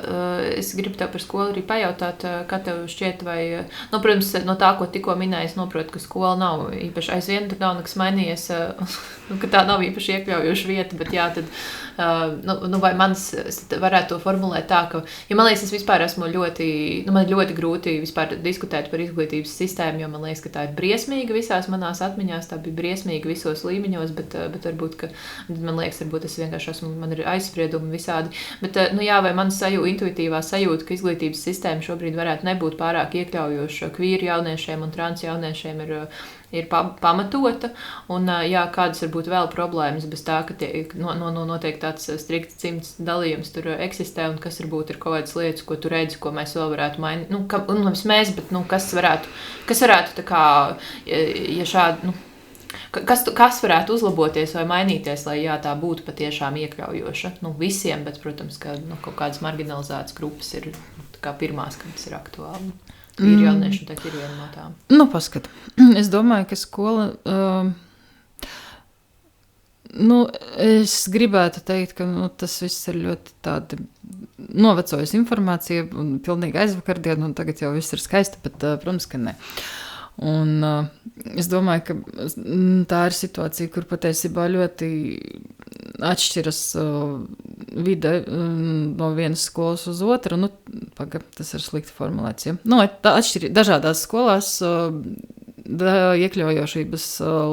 es gribu tev par skolu arī pajautāt, kā tev šķiet, vai, protams, no tā, ko tikko minēji, es noprotu, ka skola nav īpaši aizvien, tur nav nekas mainījies, ka tā nav īpaši iekļaujoša vieta, bet jā, tad, vai mans varētu to formulēt tā, ka, ja man liekas, es vispār esmu man ļoti grūti vispār diskutēt par izglītības sistēmu, jo man liekas, ka tā ir briesmīga visās manās atmiņās, tā bija briesmīga visos līmeņos, bet varbūt, ka man liekas, varbūt es vienkārši man ir aizspriedumi visādi, bet, jā, vai man intuitīvā sajūta, ka izglītības sistēma šobrīd varētu nebūt pārāk iekļaujoša kvīru jauniešiem un trans jauniešiem ir pamatota, un jā, kādas varbūt vēl problēmas bez tā, ka notiek tāds strikts 100 dalījums tur eksistē, un kas varbūt ir kaut kādas lietas, ko tu redzi, ko mēs vēl varētu mainīt, nevis mēs, bet, kas varētu tā kā, ja šādi, kas varētu uzlaboties vai mainīties, lai jā, tā būtu patiešām iekļaujoša, visiem, bet, protams, ka kaut kādas marginalizētas grupas ir kā pirmās, kad tas ir aktuāli. Ir jaunieši, un tagad ir viena no tām. Paskat. Es domāju, ka skola... es gribētu teikt, ka tas viss ir ļoti tādi novecojas informācija un pilnīgi aizvakardien, un tagad jau viss ir skaisti, bet, protams, ka ne. Un es domāju, ka tā ir situācija, kur patiesībā ļoti atšķiras vide no vienas skolas uz otru. Tas ir slikti formulēts. Ja? Tā dažādās skolās iekļaujošības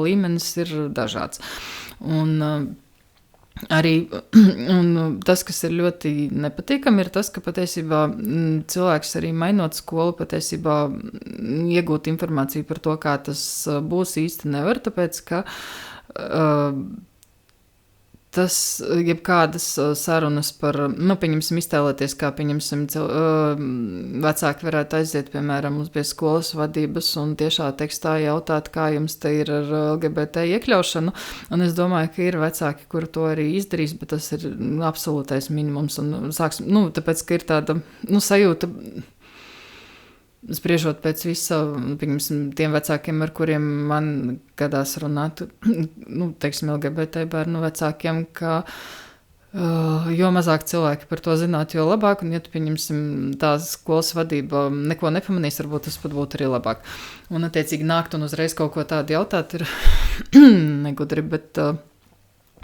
līmenis ir dažāds. Un arī tas, kas ir ļoti nepatīkami, ir tas, ka patiesībā cilvēks arī mainot skolu, patiesībā iegūt informāciju par to, kā tas būs īsti nevar, tāpēc, ka tas, jebkādas sarunas par, pieņemsim, iztēloties, kā, pieņemsim, vecāki varētu aiziet, piemēram, uz pie skolas vadības un tiešā tekstā jautāt, kā jums te ir ar LGBT iekļaušanu, un es domāju, ka ir vecāki, kuri to arī izdarīs, bet tas ir absolūtais minimums, un sāksim, tāpēc, ka ir tāda, sajūta, spriežot pēc visa, piemēram, tiem vecākiem, ar kuriem man gadās runāt, teiksim, LGBT bērnu vecākiem, ka jo mazāk cilvēki par to zināt, jo labāk, un ja tu, pieņemsim, tā skolas vadība neko nepamanīs, varbūt tas pat būtu arī labāk. Un, attiecīgi, nākt un uzreiz kaut ko tādu jautāt ir negudri, bet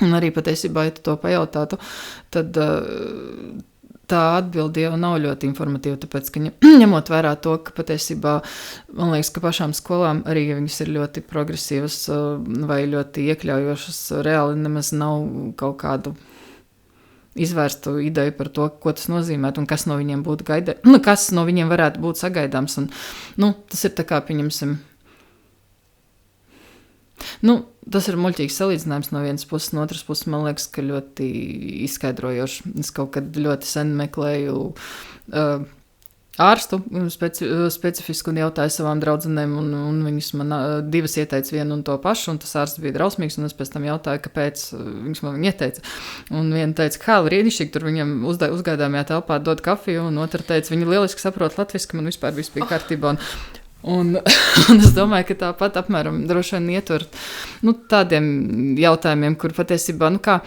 arī patiesībā, ja tu to pajautātu, tad tā atbilde jau nav ļoti informatīva, tāpēc, ka ņemot vērā to, ka patiesībā, man liekas, ka pašām skolām, arī ja viņas ir ļoti progresīvas vai ļoti iekļaujošas, reāli nemaz nav kaut kādu izvērstu ideju par to, ko tas nozīmē un kas no viņiem būtu kas no viņiem varētu būt sagaidāms. Un, tas ir tā kā, pieņemsim, tas ir muļķīgs salīdzinājums no vienas puses, no otras puses, man liekas, ka ļoti izskaidrojoši. Es kaut kad ļoti sen meklēju ārstu specifisku un jautāju savām draudzenēm, un viņas man divas ieteica vienu un to pašu, un tas ārsts bija drausmīgs, un es pēc tam jautāju, kāpēc viņas man viņu ieteica. Un viena teica, kā brīnišķīgi, tur viņam uzgaidāmajā telpā dod kafiju, un otra teica, viņa lieliski saprot latviski, man vispār viss bija kārtībā. Un es domāju, ka tāpat apmēram droši vien ietver tādiem jautājumiem, kur patiesībā, kā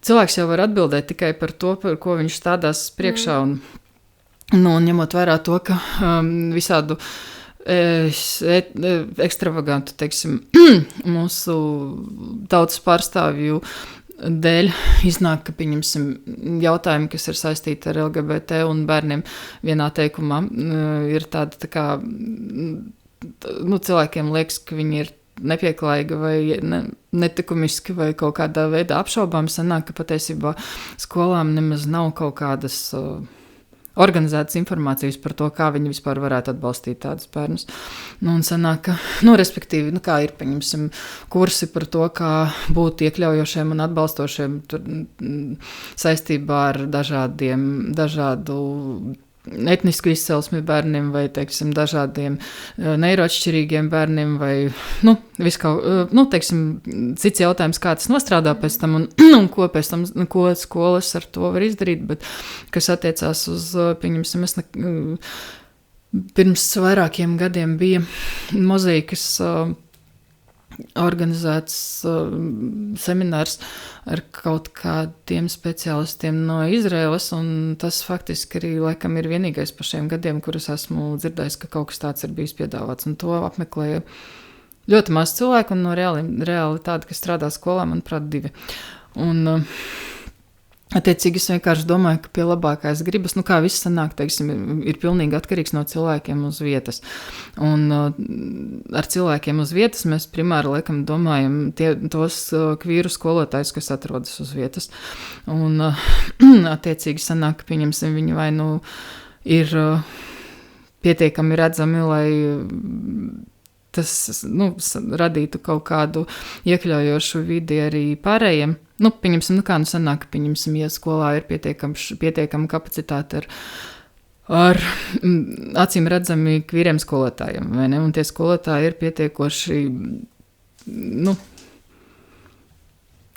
cilvēks jau var atbildēt tikai par to, par ko viņš stādās priekšā, un ņemot vērā to, ka visādu ekstravagantu, teiksim, mūsu tautas pārstāvju dēļ iznāk, ka, pieņemsim, jautājumi, kas ir saistīti ar LGBT un bērniem vienā teikumā, ir tādi tā kā, cilvēkiem liekas, ka viņi ir nepieklājīgi vai netikumiski vai kaut kādā veidā apšaubām, sanāk, ka patiesībā skolām nemaz nav kaut kādas organizētas informācijas par to, kā viņi vispār varētu atbalstīt tādus bērnus. Un sanāk, ka, respektīvi, kā ir, pieņemsim, kursi par to, kā būt iekļaujošiem un atbalstošiem saistībā ar dažādu etnisku izcelsmi bērniem vai, teiksim, dažādiem neiroatšķirīgiem bērniem vai, teiksim, cits jautājums, kā tas nostrādā pēc tam un ko pēc tam, ko skolas ar to var izdarīt, bet kas attiecās uz, pieņemsim, pirms vairākiem gadiem bija Mozaīkas organizēts seminārs ar kaut kādiem speciālistiem no Izraēlas, un tas faktiski arī laikam ir vienīgais par šiem gadiem, kurus esmu dzirdējis, ka kaut kas tāds ir bijis piedāvāts, un to apmeklēja ļoti maz cilvēku, un no reāli tādi, kas strādā skolā, manuprāt, 2. Un attiecīgi es vienkārši domāju, ka pie labākās gribas, kā viss sanāk, teiksim, ir pilnīgi atkarīgs no cilvēkiem uz vietas. Un ar cilvēkiem uz vietas mēs primāri laikam domājam tos kvīru skolotājus, kas atrodas uz vietas. Un attiecīgi sanāk, ka pieņemsim viņi vai ir pietiekami redzami, lai tas radītu kaut kādu iekļaujošu vidi arī pārējiem. Pieņemsim, sanāk, pieņemsim, ja skolā ir pietiekama kapacitāte ar acīm redzami kvīriem skolotājiem, vai ne? Un tie skolotāji ir pietiekoši,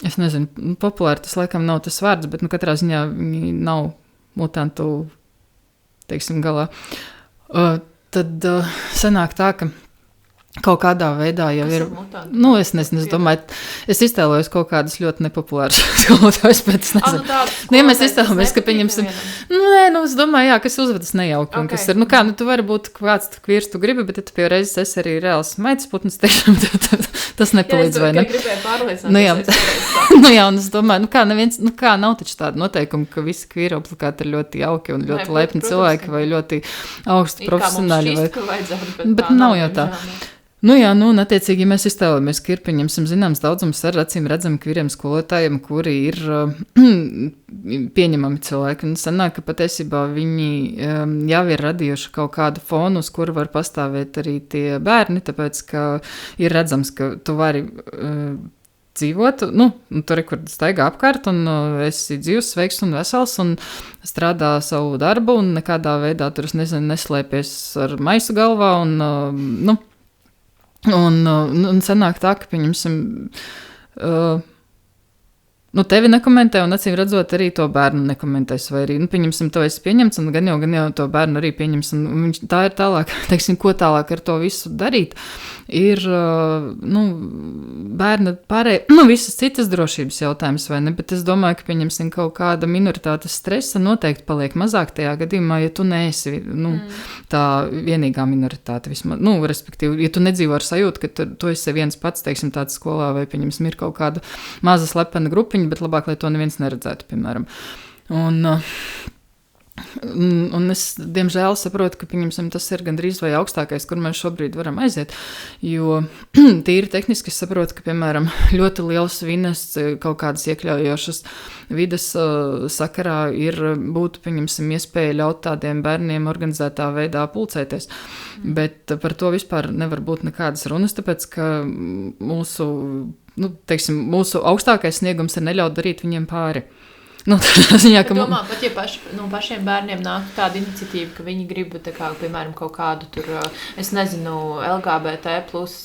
es nezinu, populāri tas laikam nav tas vārds, bet katrā ziņā viņi nav mutantu, teiksim, galā. Tad sanāk tā, ka kaut kādā veidā jau ir. Es nezinu, es domāju, es iztēlojos kaut kādas ļoti nepopulāras skolotājus, bet es nezinu. Ja mēs iztēlojamies, ka pieņemsim. Es domāju, jā, kas uzvedas nejauki. Okay. Un kas ir, tu vari būt kāds kvīrs tu gribi, bet ja tu pie reizes esi arī reāls maitas putns, tiešām tas nepalīdz, vai ne? Jā, es gribēju pārliecināt. Un es domāju, kā nav taču tāda noteikuma, ka visi kvīri obligāti ir ļoti jauki un ļoti laipni cilvēki vai ļoti augsti profesionāļi. Bet nav jau tā. Attiecīgi, mēs iztēlojamies, ka ir, pieņemsim, zināms daudzums ar acīm redzam kvīriem skolotājiem, kuri ir pieņemami cilvēki. Un sanāk, ka patiesībā viņi jau ir radījuši kaut kādu fonu, uz kuru var pastāvēt arī tie bērni, tāpēc, ka ir redzams, ka tu vari dzīvot, tur ir, kur staigā apkārt, un esi dzīvs, sveiks un vesels, un strādā savu darbu, un nekādā veidā tur, neslēpies ar maisu galvā, un sanāk tā, ka, pieņemsim, tevi nekomentē, un acīm redzot, arī to bērnu nekomentēs, vai arī, pieņemsim, to esi pieņemts, un gan jau to bērnu arī pieņems, un viņš tā ir tālāk, teiksim, ko tālāk ar to visu darīt, ir, bērna visas citas drošības jautājums, vai ne, bet es domāju, ka, pieņemsim, kaut kāda minoritātes stresa noteikti paliek mazāk tajā gadījumā, ja tu neesi, tā vienīgā minoritāte vismaz, respektīvi, ja tu nedzīvo ar sajūtu, ka tu esi viens pats, teiksim, tāds skolā, vai, pieņemsim, ir kaut kāda maza slepena grupiņa, bet labāk, lai to neviens neredzētu, piemēram. Un es, diemžēl, saprotu, ka, pieņemsim, tas ir gandrīz vai augstākais, kur mēs šobrīd varam aiziet, jo tīri tehniski es saprotu, ka, piemēram, ļoti liels vinas kaut kādas iekļaujošas vides sakarā būtu, pieņemsim, iespēja ļaut tādiem bērniem organizētā veidā pulcēties, bet par to vispār nevar būt nekādas runas, tāpēc, ka mūsu augstākais sniegums ir neļaut darīt viņiem pāri. Ziņā, ka domā, pat ja pašiem bērniem nāk tāda iniciatīva, ka viņi grib, piemēram, kaut kādu tur, es nezinu, LGBT plus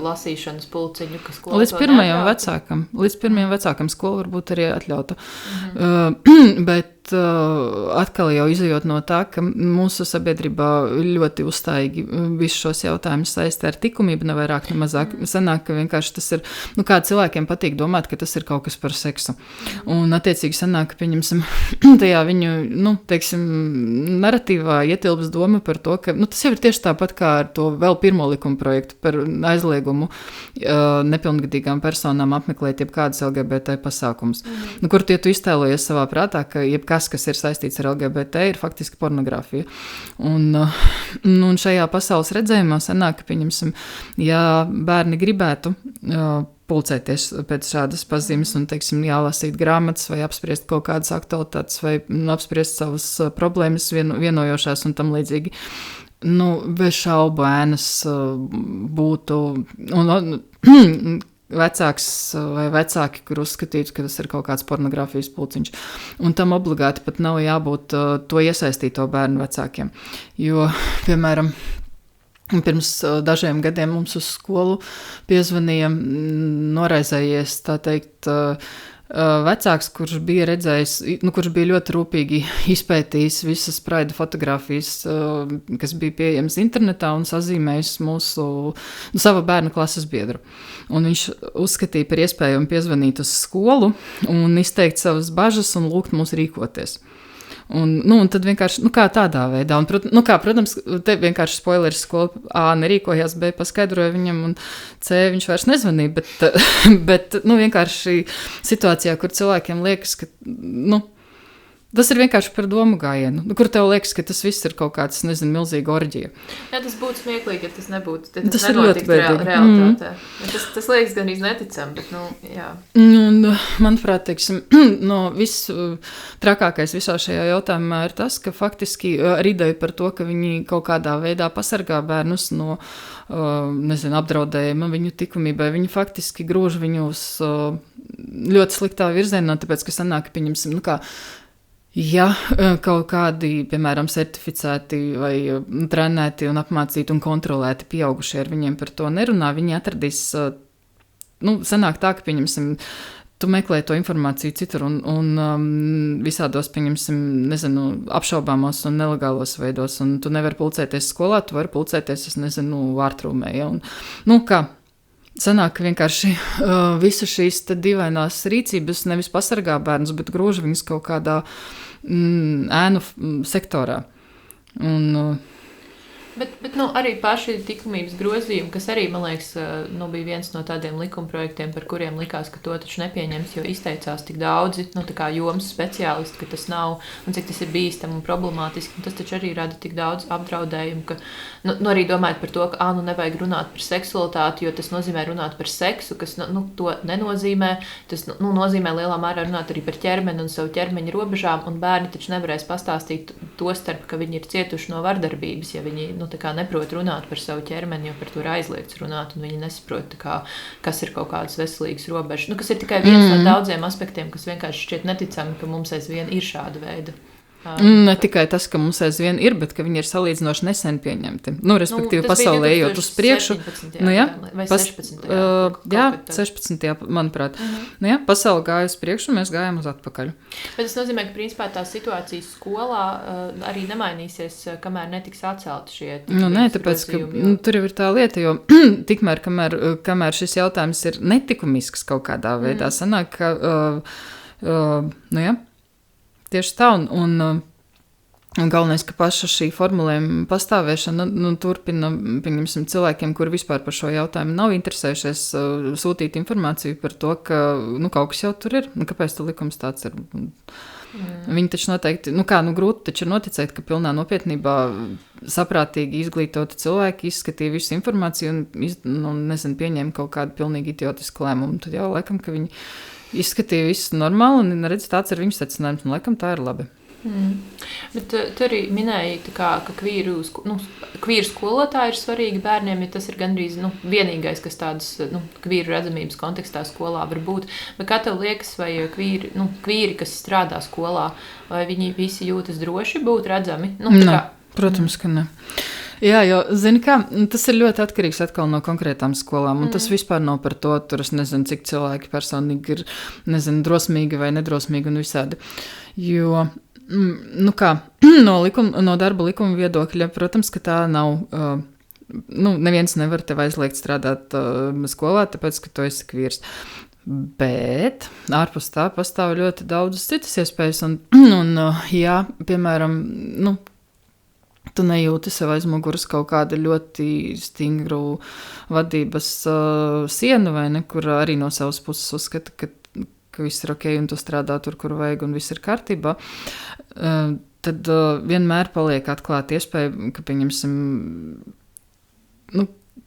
lasīšanas pulciņu, kas skola līdz pirmajam vecākam skola varbūt arī atļauta. Bet atkal jau izejot no tā, ka mūsu sabiedrībā ļoti uzstājīgi visus šos jautājumus saistē ar likumību, ne vairāk, ne mazāk. Sanāk, ka vienkārši tas ir, kā cilvēkiem patīk domāt, ka tas ir kaut kas par seksu. Un attiecīgi sanāk, ka, pieņemsim, tajā viņu, teiksim, naratīvā ietilpst doma par to, ka, tas jau ir tieši tāpat kā ar to vēl pirmo likuma projektu par aizliegumu nepilngadīgām personām apmeklēt jebkādas LGBT pasākumus. Kur tu iztēlojies savā prātā, ka kas ir saistīts ar LGBT, ir faktiski pornogrāfija. Un šajā pasaules redzējumā sanāk, ka, pieņemsim, ja bērni gribētu pulcēties pēc šādas pazīmes un, teiksim, jālasīt grāmatas vai apspriest kaut kādas aktualitātes vai apspriest savas problēmas vienojošās un tam līdzīgi. Bez šaubu ēnas būtu vecāks vai vecāki, kur uzskatītu, ka tas ir kaut kāds pornogrāfijas pulciņš. Un tam obligāti pat nav jābūt to iesaistīto bērnu vecākiem. Jo, piemēram, pirms dažiem gadiem mums uz skolu piezvanīja noraizējies, tā teikt, vecāks, kurš bija redzējis, kurš bija ļoti rūpīgi izpētījis visas praida fotogrāfijas, kas bija pieejamas internetā un sazīmējis savu bērnu klases biedru. Un viņš uzskatīja par iespējumu piezvanīt uz skolu un izteikt savas bažas un lūgt mūs rīkoties. Un tad vienkārši, kā tādā veidā, un, protams, te vienkārši spoileris, skola A nerīkojās, B paskaidroja viņam, un C viņš vairs nezvanīja, bet vienkārši situācijā, kur cilvēkiem liekas, ka, tas ir vienkārši par domu gājienu, kur tev liekas, ka tas viss ir kaut kāds, milzīga orģija. Jā, tas būtu smieklīgi, ja tas nebūtu. Tas nenotiktu realitātē. Tas liekas gan neticami, bet, jā. Un, manuprāt, teiksim, viss trakākais visā šajā jautājumā ir tas, ka faktiski ar ideju par to, ka viņi kaut kādā veidā pasargā bērnus no, apdraudējuma viņu likumībai, viņi faktiski grūž viņus ļoti sliktā virzienā, tāpēc, ka sanāk, pieņemsim, ja kaut kādi, piemēram, certificēti vai trenēti un apmācīti un kontrolēti pieaugušie ar viņiem par to nerunā, viņi atradīs, sanāk tā, ka, pieņemsim, tu meklē to informāciju citur un visādos, pieņemsim, apšaubāmos un nelegālos veidos, un tu nevari pulcēties skolā, tu vari pulcēties, vārtrūmē, ja, un, kā? Sanāk, ka vienkārši visu šīs divainās rīcības nevis pasargā bērnus, bet grūž viņus kaut kādā ēnu sektorā. Bet arī paši likumības grozījumi, kas arī, man liekas, bija viens no tādiem likumprojektiem, par kuriem likās, ka to taču nepieņems, jo izteicās tik daudzi, tā kā jomas speciālisti, ka tas nav, un cik tas ir bīstami un problemātiski, un tas taču arī rada tik daudz apdraudējumu, ka, arī domājot par to, ka, nevajag runāt par seksualitāti, jo tas nozīmē runāt par seksu, kas, to nenozīmē, tas, nozīmē lielā mērā runāt arī par ķermeni un savu ķermeņa robežām, un bērni taču nevarēs pastāstīt to starp, ka viņi ir cietuši no vardarbības, ja viņi tā kā neprot runāt par savu ķermeni, jo par to ir aizliegts runāt, un viņi nesaprot, tā kā, kas ir kaut kādas veselīgas robežas. Kas ir tikai viens no daudziem aspektiem, kas vienkārši šķiet neticami, ka mums aizvien ir šāda veida. Ne tikai tas, ka mums aizvien ir, bet ka viņi ir salīdzinoši nesen pieņemti. Respektīvi, pasaulē ejot uz priekšu. Vai 16. Jā, 16. manuprāt. Pasaule gāja uz priekšu, un mēs gājām uz atpakaļ. Bet tas nozīmē, ka principā tā situācija skolā arī nemainīsies, kamēr netiks atcelti šie tāpēc, ka tur jau ir tā lieta, jo tikmēr, kamēr šis jautājums ir netikumisks kaut kādā veidā, sanāk, ka, tieši tā, un galvenais, ka paša šī formulējuma pastāvēšana turpina, pieņemsim, cilvēkiem, kuri vispār par šo jautājumu nav interesējušies, sūtīt informāciju par to, ka kaut kas jau tur ir, kāpēc tu likums tāds ir. Viņi taču noteikti, grūti taču ir noticēt, ka pilnā nopietnībā saprātīgi izglītoti cilvēki izskatīja visu informāciju un pieņēma kaut kādu pilnīgi idiotisku lēmumu. Tad jau laikam, ka viņi izskatīja visu normāli un redz, tāds ir viņu secinājums, un laikam tā ir labi. Bet tu arī minēji, ka kvīru skolotāji ir svarīgi bērniem, ja tas ir gandrīz vienīgais, kas tādas kvīru redzamības kontekstā skolā var būt. Bet kā tev liekas, vai kvīri, kas strādā skolā, vai viņi visi jūtas droši būt redzami? Protams, ka ne. Jā, jo, zini kā, tas ir ļoti atkarīgs atkal no konkrētām skolām, un tas vispār nav par to, tur es nezinu, cik cilvēki personīgi ir, drosmīgi vai nedrosmīgi un visādi. Jo, no darba likuma viedokļa, protams, ka tā nav, neviens nevar tev aizliegt strādāt skolā, tāpēc, ka tu esi kvīrs. Bet ārpus tā pastāv ļoti daudzas citas iespējas, un jā, piemēram, tu nejūti sev aiz muguras kaut kādu ļoti stingru vadības sienu, vai ne, kur arī no savas puses uzskata, ka viss ir ok, un tu strādā tur, kur vajag, un viss ir kārtībā, tad vienmēr paliek atklāta iespēja, ka, pieņemsim,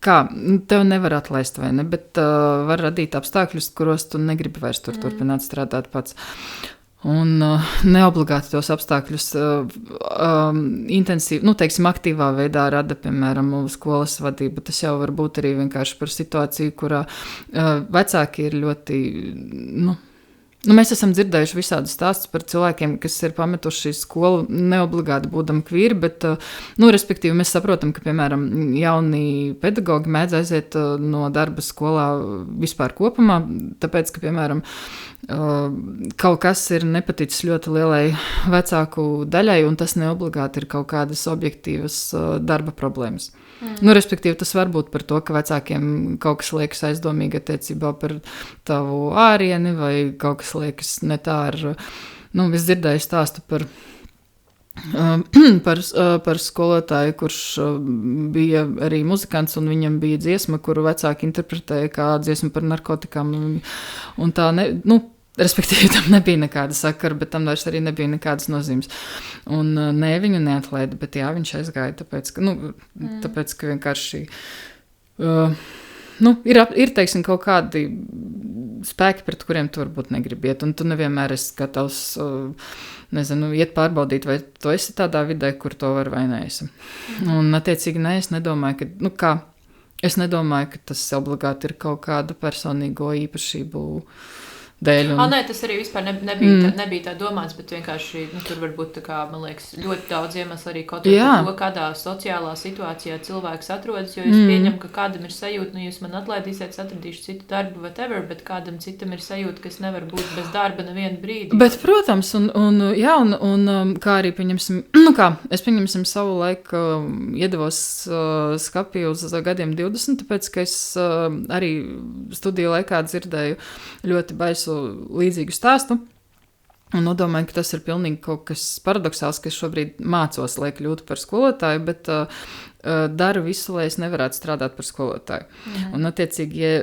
tev nevar atlaist, vai ne, bet var radīt apstākļus, kuros tu negribi vairs tur turpināt strādāt pats. Un neobligāti tos apstākļus intensīvi, teiksim, aktīvā veidā rada, piemēram, skolas vadība. Tas jau var būt arī vienkārši par situāciju, kurā vecāki ir ļoti, mēs esam dzirdējuši visādus stāstus par cilvēkiem, kas ir pametuši skolu neobligāti būdami kvīri, bet, respektīvi, mēs saprotam, ka, piemēram, jauni pedagogi mēdz aiziet no darba skolā vispār kopumā, tāpēc, ka, piemēram, kaut kas ir nepaticis ļoti lielai vecāku daļai, un tas neobligāti ir kaut kādas objektīvas darba problēmas. Respektīvi, tas var būt par to, ka vecākiem kaut kas liekas aizdomīgi attiecībā par tavu ārieni, vai kaut kas liekas ne tā ar, es dzirdēju stāstu par skolotāju, kurš bija arī muzikants, un viņam bija dziesma, kuru vecāki interpretēja kā dziesmu par narkotikām, un tā respektīvi, tam nebija nekāda sakara, bet tam vairs arī nebija nekādas nozīmes. Un viņu neatlaida, bet jā, viņš aizgāja, tāpēc, ka vienkārši ir, teiksim, kaut kādi spēki, pret kuriem tu varbūt negribi iet, un tu nevienmēr esi gatavs, iet pārbaudīt, vai tu esi tādā vidē, kur to var vai neesi. Un, attiecīgi, es nedomāju, es nedomāju, ka tas obligāti ir kaut kāda personīgo īpašību dēļ. Nē, tas arī vispār nebija tā domāts, bet vienkārši tur var būt, man liekas, ļoti daudz iemeslu arī kaut par to, kādā sociālā situācijā cilvēks atrodas, jo es pieņemu, ka kādam ir sajūta, jūs man atlaidīsiet, atradīšu citu darbu, whatever, bet kādam citam ir sajūta, ka es nevaru būt bez darba nevienu brīdi. Bet, protams, un kā arī pieņemsim, es pieņemsim savu laiku iedavos skapī uz gadiem 20, tāpēc, ka es arī studiju laikā dzirdēju ļoti baisu līdzīgu stāstu. Un domāju, ka tas ir pilnīgi kaut kas paradoxāls, ka es šobrīd mācos, lai kļūtu par skolotāju, bet daru visu, lai es nevarētu strādāt par skolotāju. Un, attiecīgi,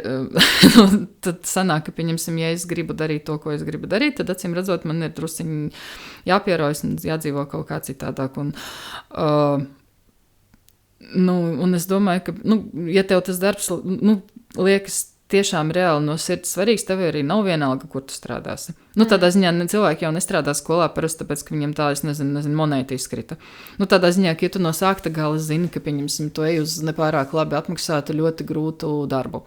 tad sanāk, ka, pieņemsim, ja es gribu darīt to, ko es gribu darīt, tad, acīm redzot, man ir drusciņi jāpierojas un jādzīvo kaut kā citādāk. Un es domāju, ka, ja tev tas darbs, liekas tiešām reāli no sirds svarīgs, tev arī nav vienalga, kur tu strādāsi. Tādā ziņā cilvēki jau nestrādā skolā parasti, tāpēc, ka viņiem tā, es nezinu, monēta izkrita. Tādā ziņā, ka ja tu no sākta gala zini, ka, pieņemsim, tu ej uz nepārāk labi apmaksātu, ļoti grūtu darbu.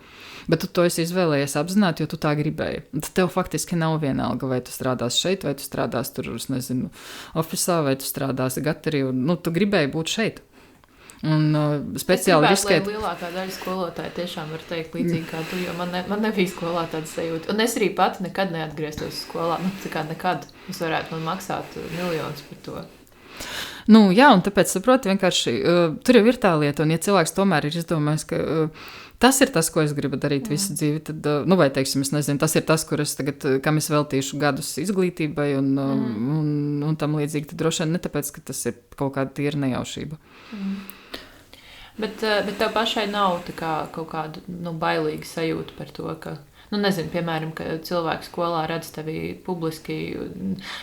Bet tu to esi izvēlējies apzināti, jo tu tā gribēji. Tad tev faktiski nav vienalga, vai tu strādāsi šeit, vai tu strādāsi tur, es nezinu, ofisā, vai tu strādāsi gatarī. Tu gribēji būt šeit. Un speciāli riskēt. Lielākā daļa skolotāja tiešām var teikt līdzīgi kā tu, jo man nebija skolā tāda sajūta. Un es arī pati nekad neatgrieztos skolā. Tā kā nekad. Es varētu man maksāt miljonus par to. Jā, un tāpēc saproti vienkārši, tur jau ir tā lieta, un ja cilvēks tomēr ir izdomājis, ka tas ir tas, ko es gribu darīt visu dzīvi, tad, vai teiksim, es nezinu, tas ir tas, kam es veltīšu gadus izglītībai un tam līdzīgi, tad droši vien ne tāpēc, ka tas ir kaut kāda tīra nejaušība. Bet tev pašai nav tā kā kaut kāda bailīga sajūta par to, ka, nezinu, piemēram, ka cilvēki skolā redz tevi publiski,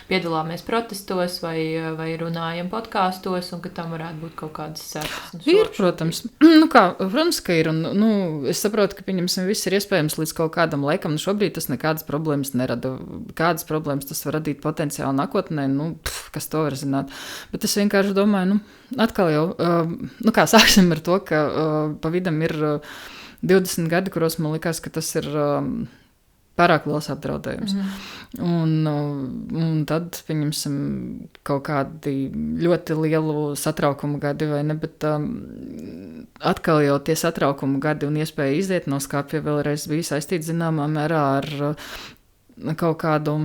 piedalāmies protestos vai runājam podkāstos, un ka tam varētu būt kaut kādas sekas. Ir, protams. Protams, ka ir. Un, es saprotu, ka viss ir iespējams līdz kaut kādam laikam. Šobrīd tas nekādas problēmas nerada. Kādas problēmas tas var radīt potenciāli nākotnē, kas to var zināt. Bet es vienkārši domāju, atkal jau, sāksim ar to, ka pa vidam ir 20 gadi, kuros man likās, ka tas ir pārāk liels apdraudējums. Un tad, pieņemsim, kaut kādi ļoti lielu satraukumu gadi, vai ne, bet atkal jau tie satraukumu gadi un iespēja iziet no skāpja vēlreiz bija saistīti zināmā mērā ar kaut kādu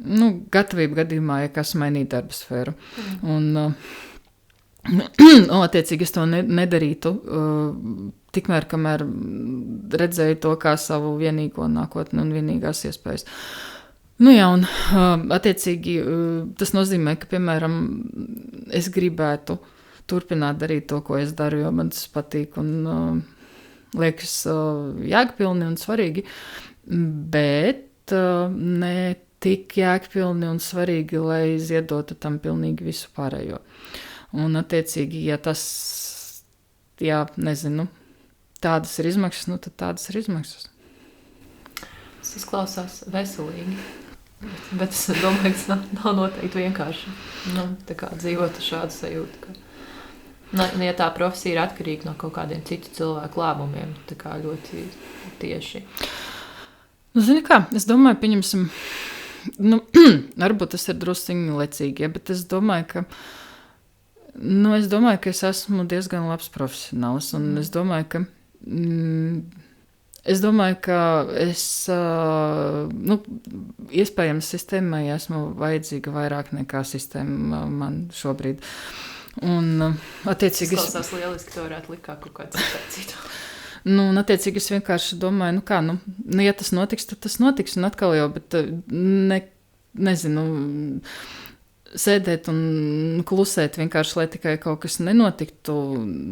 gatavību gadījumā, ja kas mainīt darba sfēru. Un attiecīgi es to nedarītu tikmēr, kamēr redzēju to kā savu vienīgo nākotni un vienīgās iespējas. Un attiecīgi tas nozīmē, ka, piemēram, es gribētu turpināt darīt to, ko es daru, jo man tas patīk un liekas jēgpilni un svarīgi, bet ne tik jēgpilni un svarīgi, lai ziedotu tam pilnīgi visu pārējo. Un, attiecīgi, ja tas, nezinu, tādas ir izmaksas, tad tādas ir izmaksas. Tas izklausās veselīgi, bet es domāju, ka tas nav noteikti vienkārši tā kā dzīvot ar šādu sajūtu, ka, ja tā profesija ir atkarīga no kaut kādiem citu cilvēku lēmumiem, tā kā ļoti tieši. Zini kā, es domāju, pieņemsim, varbūt tas ir drusciņi lecīgi, bet es domāju, ka es esmu diezgan labs profesionāls, un es domāju, ka es iespējams sistēmai esmu vajadzīga vairāk nekā sistēma man šobrīd. Un, attiecīgi, izklausās lieliski, to varētu likt kā kaut kādu citu. Un, attiecīgi, es vienkārši domāju, ja tas notiks, tad tas notiks, un atkal jau, bet nezinu, sēdēt un klusēt vienkārši, lai tikai kaut kas nenotiktu,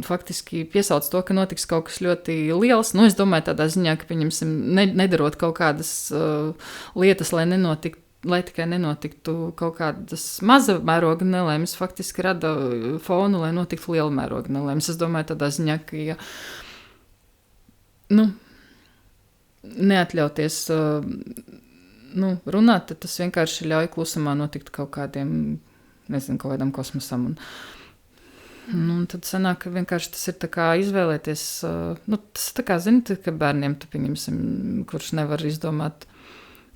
faktiski piesauc to, ka notiks kaut kas ļoti liels. Es domāju tādā ziņā, ka, pieņemsim, nedarot kaut kādas lietas, lai tikai nenotiktu kaut kādas maza mēroga nelēmas, faktiski rada fonu, lai notiktu liela mēroga nelēmas. Es domāju tādā ziņā, ka, neatļauties runāt, tad tas vienkārši ļauj klusumā notikt kaut kādiem, nezinu, kaut kādam kosmosam. Un tad sanāk, ka vienkārši tas ir tā kā izvēlēties, tas tā kā, zini, ka bērniem tu pieņemsim, kurš nevar izdomāt,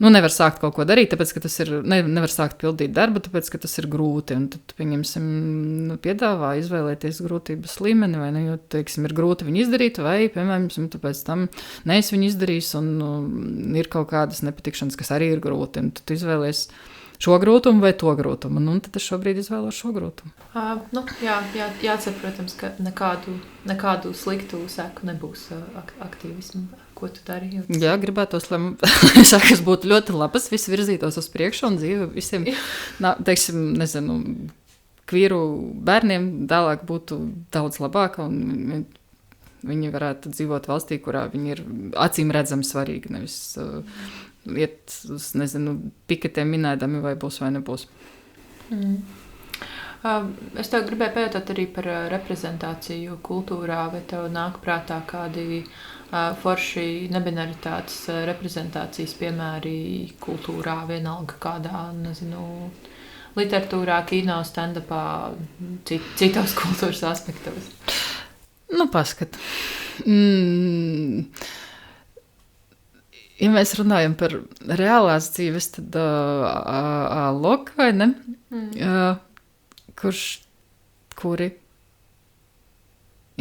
nevar sākt kaut ko darīt, tāpēc, ka tas ir, nevar sākt pildīt darbu, tāpēc, ka tas ir grūti, un tad, pieņemsim, piedāvā izvēlēties grūtības līmeni, vai ne, jo, teiksim, ir grūti viņu izdarīt, vai, piemēram, tu pēc tam neesi viņu izdarījis, un ir kaut kādas nepatikšanas, kas arī ir grūti, un tu izvēlies šo grūtumu vai to grūtumu, un tad es šobrīd izvēlos šo grūtumu. Jācer, protams, ka nekādu sliktu seku nebūs aktīvismu. Ko tu dari? Jā, gribētos, lai sākas būtu ļoti labas, viss virzītos uz priekšu un dzīve visiem, teiksim, nezinu, kvīru bērniem tālāk būtu daudz labāka un viņi varētu dzīvot valstī, kurā viņi ir acīm redzami svarīgi, nevis iet uz, nezinu, piketiem minēdami, vai būs vai nebūs. Es tev gribēju pajautāt arī par reprezentāciju kultūrā, vai tev nāk prātā kādi forši nebinaritātes reprezentācijas piemēri kultūrā, vienalga kādā, nezinu, literatūrā, kino, stand-upā, citos kultūras aspektos? Nu, paskat. Ja mēs runājam par reālās dzīves, tad Alok, vai ne? Kuri?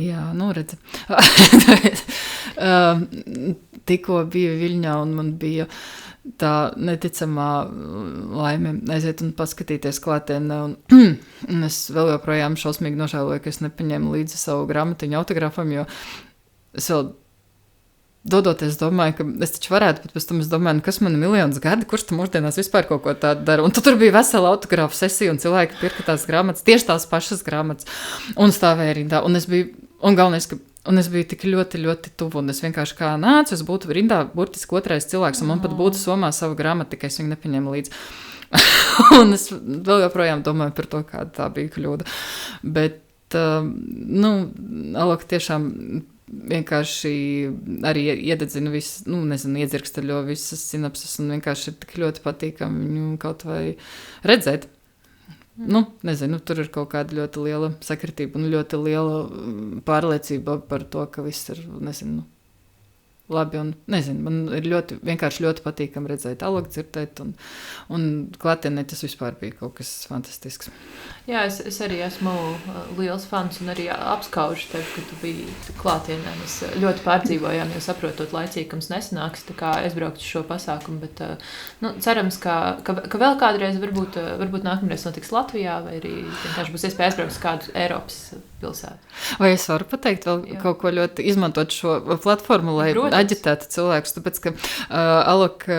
Jā, nu redzi. Tikko biju Viļņā un man bija tā neticamā laime aiziet un paskatīties klātienē. Un es vēl joprojām šausmīgi nožēloju, ka es nepaņēmu līdzi savu grāmatiņu autografam, jo es vēl dodoties domāju, ka es taču varētu, bet pēc tam es domāju, kas man ir miljonus gadi, kurš tu mūsdienās vispār kaut ko tādu dara. Un tur bija vesela autografu sesija un cilvēki pirka tās grāmatas, tieši tās pašas grāmatas un stāvēja rindā. Un galvenais, ka es biju tik ļoti, ļoti tuvu, un es vienkārši kā nācu, es būtu rindā burtiski otrais cilvēks, un man pat būtu somā savu grāmatu, tikai es viņu nepaņēmu līdzi. Un es vēl joprojām domāju par to, kāda tā bija kļūda. Bet, Alok tiešām vienkārši arī iededzina visu, iedzirkstaļo visas sinapses, un vienkārši ir tik ļoti patīkami viņu kaut vai redzēt. Nezinu, tur ir kaut kāda ļoti liela sakritība un ļoti liela pārliecība par to, ka viss ir, labi, un man ir vienkārši ļoti patīkami redzēt Aloku, dzirdēt, un klātienē tas vispār bija kaut kas fantastisks. Jā, es arī esmu liels fans un arī apskaužu tevi, ka tu biji klātienē. Mēs ļoti pārdzīvojām, jo saprotot laicīgi, ka mums nesanāks, tā kā es brauktu šo pasākumu, bet cerams, ka vēl kādreiz varbūt nākamreiz notiks Latvijā, vai arī vienkārši būs iespēja aizbraukt uz kādu Eiropas pilsētu. Vai es varu pateikt vēl kaut ko ļoti, izmantot šo platformu, lai aģitētu cilvēkus, tāpēc, ka Alok,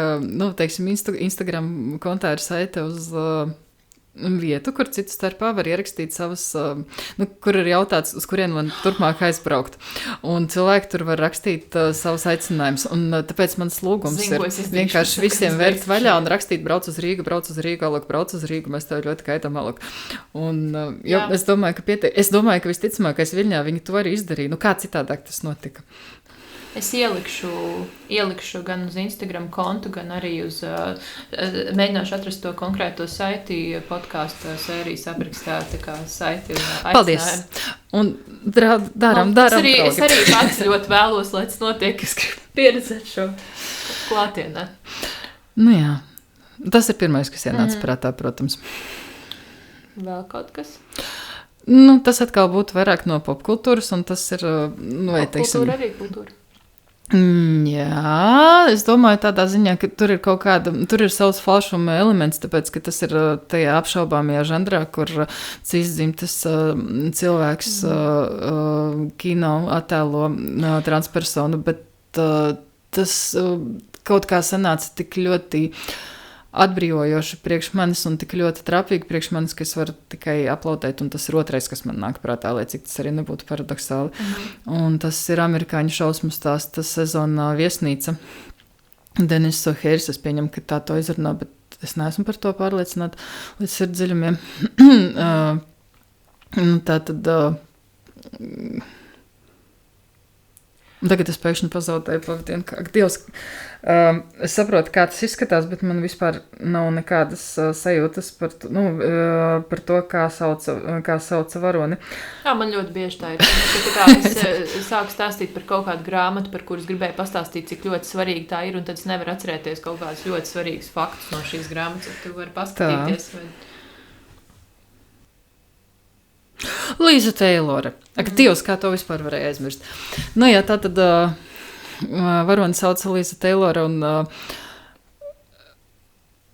Instagram kontā ir saite uz vietu, kur citu starpā var ierakstīt savas, kur ir jautāts, uz kurien man turpmāk aizbraukt. Un cilvēki tur var rakstīt savus aicinājumus. Un tāpēc mans lūgums ir vienkārši visiem vērt vaļā un rakstīt brauc uz Rīgu, Alok, brauc uz Rīgu, mēs tev ļoti kaitam, Alok. Un es domāju, ka visticamākais Viļņā viņi to arī izdarīja. Kā citādāk tas notika? Es ielikšu gan uz Instagram kontu, gan arī uz mēģināšu atrast to konkrēto saiti podkāstu sērijas aprakstā, tā kā saiti un aicinājumu. Paldies! Un darām. Es arī pats ļoti vēlos, lai tas notiek, es gribu pieredzēt šo klātienē. Jā, tas ir pirmais, kas ienāca prātā, protams. Vēl kaut kas? Tas atkal būtu vairāk no popkultūras, un tas ir, Popkultūra arī kultūra. Jā, es domāju tādā ziņā, ka tur ir savs falšuma elements, tāpēc, ka tas ir tajā apšaubāmajā žanrā, kur cisdzimtes cilvēks kino attēlo transpersonu, bet tas kaut kā sanāca tik ļoti atbrīvojoši priekš manis un tik ļoti trapīgi priekš manis, ka es varu tikai aplaudēt, un tas ir otrais, kas man nāk prātā, lai cik tas arī nebūtu paradoxāli. Un tas ir amerikāņu šausmu stāsta sezonā Viesnīca. Denis Sohērs, es pieņemu, ka tā to izrunā, bet es neesmu par to pārliecināta līdz sirdsdziļumiem. Tā tad... Tagad es pēkšņi pazaudēju pavadienu, kā Dievs. Es saprotu, kā tas izskatās, bet man vispār nav nekādas sajūtas par to, kā sauca varoni. Jā, man ļoti bieži tā ir. Es sāku stāstīt par kaut kādu grāmatu, par kuras gribēju pastāstīt, cik ļoti svarīgi tā ir, un tad es nevaru atcerēties kaut kādus ļoti svarīgus faktus no šīs grāmatas, tu vari paskatīties. Līza Teilore. Ak, Dievs, kā to vispār varēja aizmirst. Tā tad varoni sauca Līza Teilore, un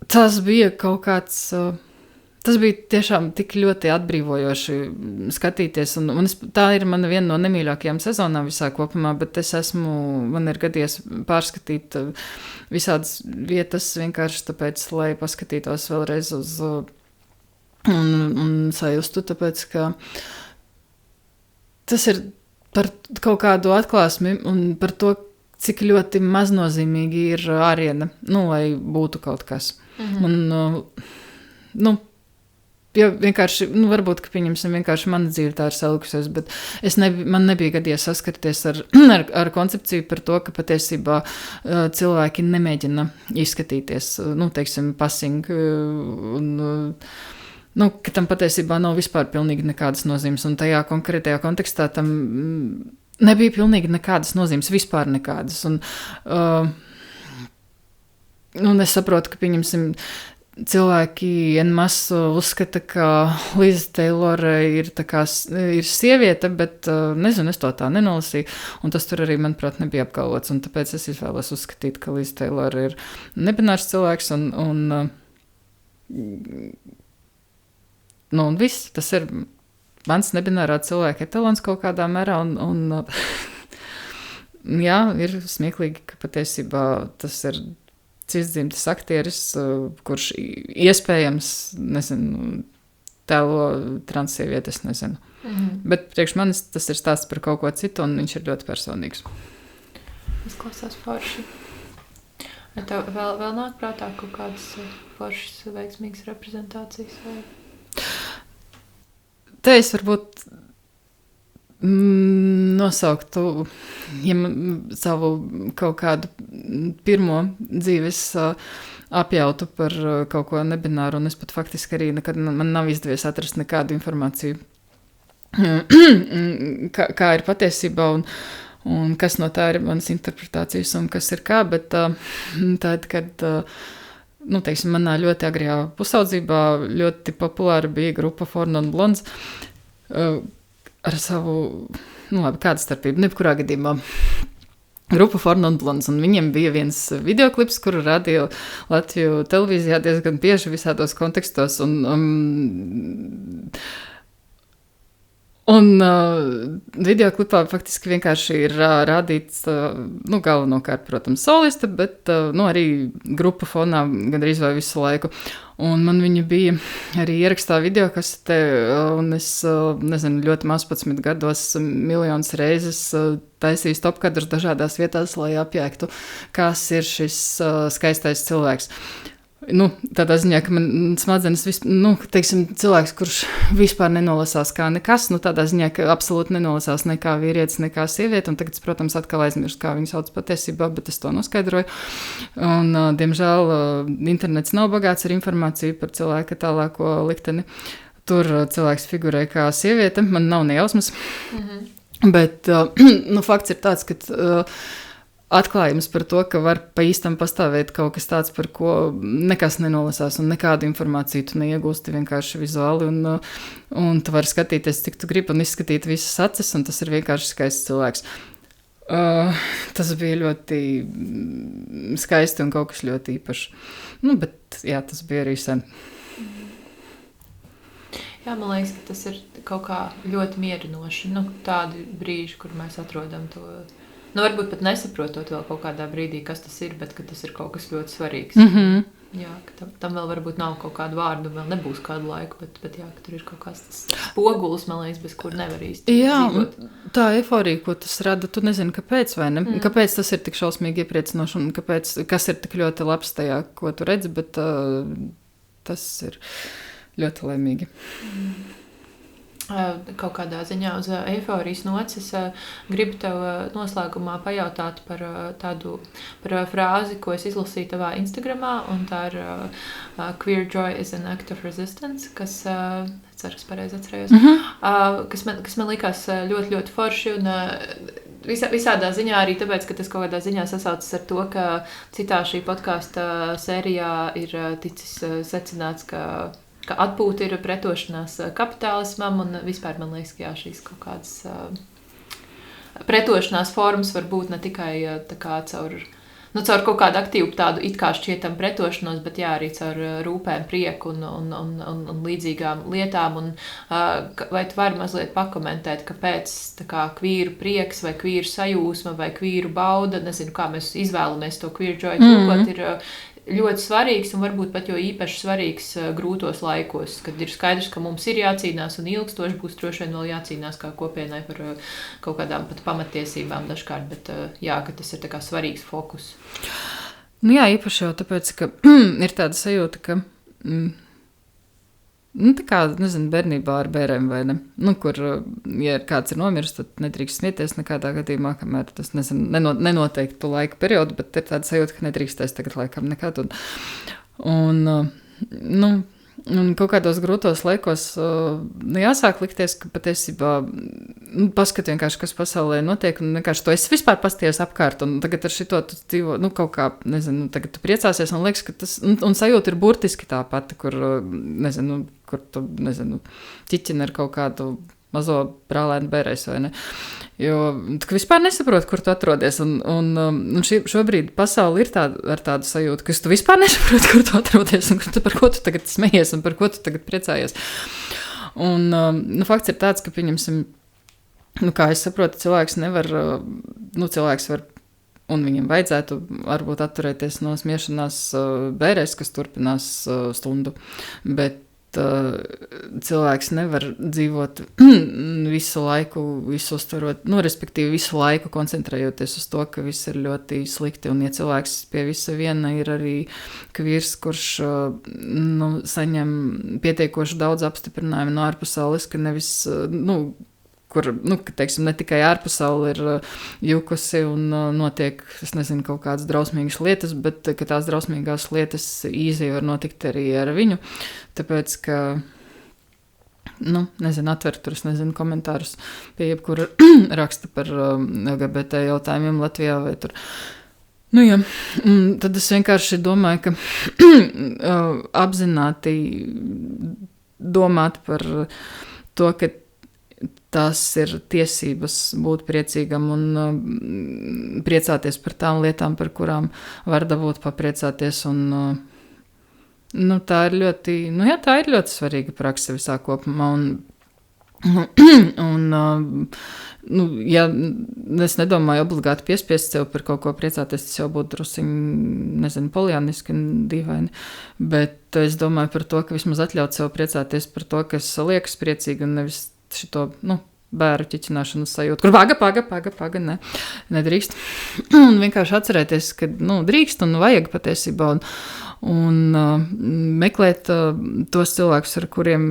tas bija kaut kāds... Tas bija tiešām tik ļoti atbrīvojoši skatīties, un tā ir mana viena no nemīļākajām sezonām visā kopumā, bet man ir gadījies pārskatīt visādas vietas vienkārši tāpēc, lai paskatītos vēlreiz uz... Un sajustu, tāpēc, ka tas ir par kaut kādu atklāsmi un par to, cik ļoti maznozīmīgi ir āriena, lai būtu kaut kas. Un, jo vienkārši, varbūt, ka pieņemsim vienkārši mana dzīve tā ir salikusies, bet man nebija gadījies saskarties ar koncepciju par to, ka patiesībā cilvēki nemēģina izskatīties, teiksim, passing, ka tam patiesībā nav vispār pilnīgi nekādas nozīmes, un tajā konkrētajā kontekstā tam nebija pilnīgi nekādas nozīmes, vispār nekādas, un es saprotu, ka, pieņemsim, cilvēki en masu uzskata, ka Liza Taylore ir sieviete, bet, nezinu, es to tā nenolasīju, un tas tur arī, manuprāt, nebija apgalvots, un tāpēc es izvēlos uzskatīt, ka Liza Taylore ir nebinārs cilvēks, un viss, tas ir mans nebinārā cilvēka etalons kaut kādā mērā, un jā, ir smieklīgi, ka patiesībā tas ir cisdzimtas aktieris, kurš iespējams, nezinu, tēlo transsievieti, nezinu. Bet priekš manis tas ir stāsts par kaut ko citu, un viņš ir ļoti personīgs. Izklausās forši. Tev vēl nāk prātā kaut kādas foršas, veiksmīgas reprezentācijas? Vai? Te es varbūt nosauktu savu kaut kādu pirmo dzīves apjautu par kaut ko nebināru, un es pat faktiski arī nekad man nav izdevies atrast nekādu informāciju, kā ir patiesībā, un kas no tā ir manas interpretācijas, un kas ir kā, bet tad, kad teiksim, manā ļoti agrajā pusaudzībā ļoti populāra bija grupa Four Non Blondes, ar savu, kāda starpība, nekurā gadījumā grupa Four Non Blondes, un viņiem bija viens videoklips, kuru radīja Latviju televīzijā diezgan bieži visādos kontekstos, un videoklipā faktiski vienkārši ir rādīts, galvenokārt, protams, solista, bet arī grupa fonā gandrīz vai visu laiku. Un man viņa bija arī ierakstā videokasete, un es, nezinu, ļoti 18 gados miljonus reizes taisīju stopkadrus dažādās vietās, lai apjēgtu, kas ir šis skaistais cilvēks. Tādā ziņā, ka man smadzenes, teiksim, cilvēks, kurš vispār nenolasās kā nekas, tādā ziņā, ka absolūti nenolasās nekā vīrietis, nekā sieviete, un tagad, protams, atkal aizmirst, kā viņu sauc patiesībā, bet es to noskaidroju. Un, diemžēl, internets nav bagāts ar informāciju par cilvēka tālāko likteni. Tur cilvēks figurē kā sieviete, man nav nejausmas, bet, fakts ir tāds, ka atklājums par to, ka var pa īstam pastāvēt kaut kas tāds, par ko nekas nenolasās un nekādu informāciju tu neiegūsti vienkārši vizuāli, un tu vari skatīties, cik tu gribi, un izskatīt visas acis, un tas ir vienkārši skaists cilvēks. Tas bija ļoti skaisti un kaut kas ļoti īpašs. Bet jā, tas bija arī sen. Jā, man liekas, ka tas ir kaut kā ļoti mierinoši. Tādi brīži, kur mēs atrodam to. Varbūt pat nesaprotot vēl kaut kādā brīdī, kas tas ir, bet ka tas ir kaut kas ļoti svarīgs. Jā, ka tam vēl varbūt nav kaut kādu vārdu, vēl nebūs kādu laiku, bet jā, ka tur ir kaut kāds tas spogulis, man liekas, bez kur nevar īsti dzīvot. Jā, tā eforija, ko tas rada, tu nezini, kāpēc vai ne? Kāpēc tas ir tik šausmīgi iepriecinoši un kas ir tik ļoti labs tajā, ko tu redzi, bet tas ir ļoti laimīgi. Kaut kādā ziņā uz eiforijas nots es gribu tev noslēgumā pajautāt par frāzi, ko es izlasīju tavā Instagramā, un tā ir Queer joy is an act of resistance, kas, ceru, es pareizi atcerējos, kas man likās ļoti, ļoti forši, un visādā ziņā arī tāpēc, ka tas kaut kādā ziņā sasaucas ar to, ka citā šī podkāsta sērijā ir ticis secināts, ka atpūta ir pretošanās kapitālismam, un vispār man liekas, ka jā, šīs kaut kādas pretošanās formas var būt ne tikai tā kā caur kaut kādu aktīvu tādu it kā šķietam pretošanos, bet jā, arī caur rūpēm, prieku un līdzīgām lietām. Un, vai tu vari mazliet pakomentēt, kāpēc tā kā kvīru prieks vai kvīru sajūsma vai kvīru bauda, nezinu, kā mēs izvēlamies to queer joy tulkot, ir ļoti svarīgs un varbūt pat jo īpaši svarīgs grūtos laikos, kad ir skaidrs, ka mums ir jācīnās un ilgstoši būs droši vien vēl jācīnās kā kopienai par kaut kādām pat pamatiesībām dažkārt, bet jā, ka tas ir tā kā svarīgs fokus. Jā, īpaši jau tāpēc, ka ir tāda sajūta, ka tā kā, nezinu, bērnībā ar bērēm vai ne. Kur, ja kāds ir nomiris, tad nedrīkst smieties nekādā gadījumā, kamēr tas, nezinu, nenoteiktu laika periodu, bet ir tāda sajūta, ka nedrīkstēs tagad laikam nekad. Un kaut kādos grūtos laikos jāsāk likties, ka patiesībā paskat vienkārši, kas pasaulē notiek, un vienkārši to es vispār pasties apkārt, un tagad ar šito tu dzīvo, kaut kā, nezinu, tagad tu priecāsies, un liekas, ka tas, un sajūta ir burtiski tā pati, kur, nezinu, kur tu, nezinu, ķiķina ar kaut kādu mazo brālēnu bērēs, vai ne? Jo tu vispār nesaproti, kur tu atrodies, un šobrīd pasauli ir ar tādu sajūtu, ka tu vispār nesaproti, kur tu atrodies, un par ko tu tagad smejies, un par ko tu tagad priecājies. Un fakts ir tāds, ka, pieņemsim, kā es saprotu, cilvēks var, un viņam vajadzētu varbūt atturēties no smiešanās bērēs, kas turpinās stundu, bet cilvēks nevar dzīvot visu laiku, visu uztverot, respektīvi visu laiku koncentrējoties uz to, ka viss ir ļoti slikti, un ja cilvēks pie visa viena ir arī kvīrs, kurš saņem pietiekoši daudz apstiprinājumu no ārpasaules, ka nevis, kur, teiksim, ne tikai ārpasaule ir jukusi un notiek, es nezinu, kaut kādas drausmīgas lietas, bet ka tās drausmīgās lietas īsi var notikt arī ar viņu, tāpēc, ka, atver tur, komentārus pie jebkura raksta par LGBT jautājumiem Latvijā vai tur. Tad es vienkārši domāju, ka apzināti domāt par to, ka tās ir tiesības būt priecīgam un priecāties par tām lietām, par kurām var dabūt papriecāties. Tā ir ļoti svarīga prakse visā kopumā. Ja es nedomāju obligāti piespiest sev par kaut ko priecāties, tas jau būtu drusiņi, poliāniski un dīvaini. Bet es domāju par to, ka vismaz atļaut sev priecāties par to, kas liekas priecīgi un nevis šito, bēru ķiķināšanas sajūtu, kur paga, nedrīkst. Un vienkārši atcerēties, ka, drīkst un vajag patiesībā un meklēt tos cilvēkus, ar kuriem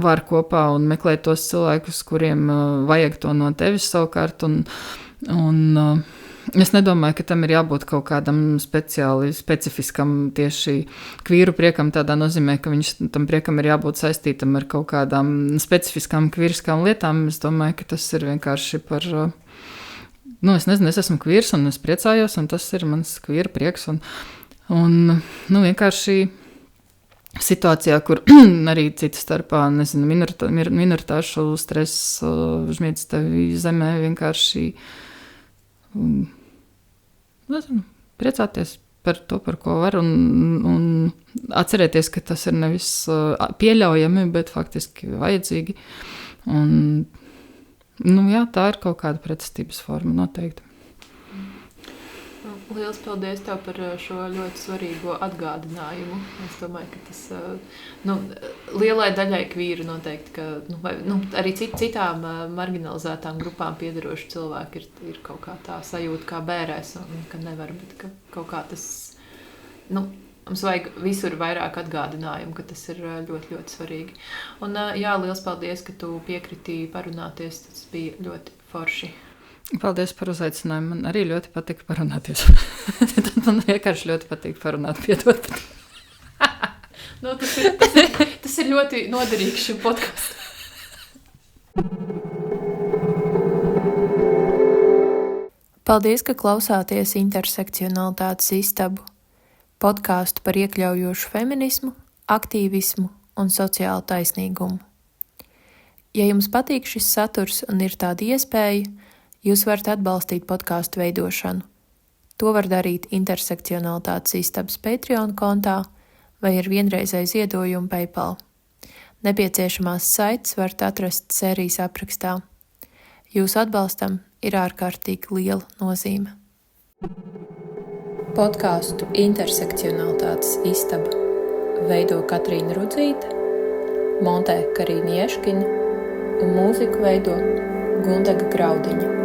var kopā, un meklēt tos cilvēkus, kuriem vajag to no tevis savukārt, un es nedomāju, ka tam ir jābūt kaut kādam specifiskam tieši kvīru priekam, tādā nozīmē, ka tam priekam ir jābūt saistītam ar kaut kādām specifiskām kvīriskām lietām. Es domāju, ka tas ir vienkārši par, es nezinu, es esmu kvīrs un es priecājos, un tas ir mans kvīra prieks, un vienkārši situācijā, kur arī cita starpā, minoritāšu stress užmiedz tevi zemē, vienkārši priecāties par to, par ko var, un atcerēties, ka tas ir nevis pieļaujami, bet faktiski vajadzīgi. Un, tā ir kaut kāda pretestības forma noteikti. Liels paldies tev par šo ļoti svarīgo atgādinājumu. Es domāju, ka tas lielai daļai kvīru noteikti, ka arī citām marginalizētām grupām piederoši cilvēki ir kaut kā tā sajūta kā bērēs, un ka nevar, bet ka kaut kā tas, mums vajag visur vairāk atgādinājumu, ka tas ir ļoti, ļoti svarīgi. Un liels paldies, ka tu piekritīji parunāties, tas bija ļoti forši. Paldies par uzaicinājumu. Man arī ļoti patika parunāties. Man vienkārši ļoti patīk parunāt, piedot. Tas ir ļoti noderīgs šim podkastam. Paldies, ka klausāties Intersekcionalitātes istabu, podkāstu par iekļaujošu feminismu, aktīvismu un sociālu taisnīgumu. Ja jums patīk šis saturs un ir tāda iespēja, jūs varat atbalstīt podkāstu veidošanu. To var darīt Intersekcionalitātes istabas Patreon kontā vai ar vienreizēju ziedojumu PayPal. Nepieciešamās saites varat atrast sērijas aprakstā. Jūsu atbalstam ir ārkārtīgi liela nozīme. Podkāstu Intersekcionalitātes istaba veido Katrīna Rudzīte, montē Karīna Ieškiņa un mūziku veido Gundaga Graudiņa.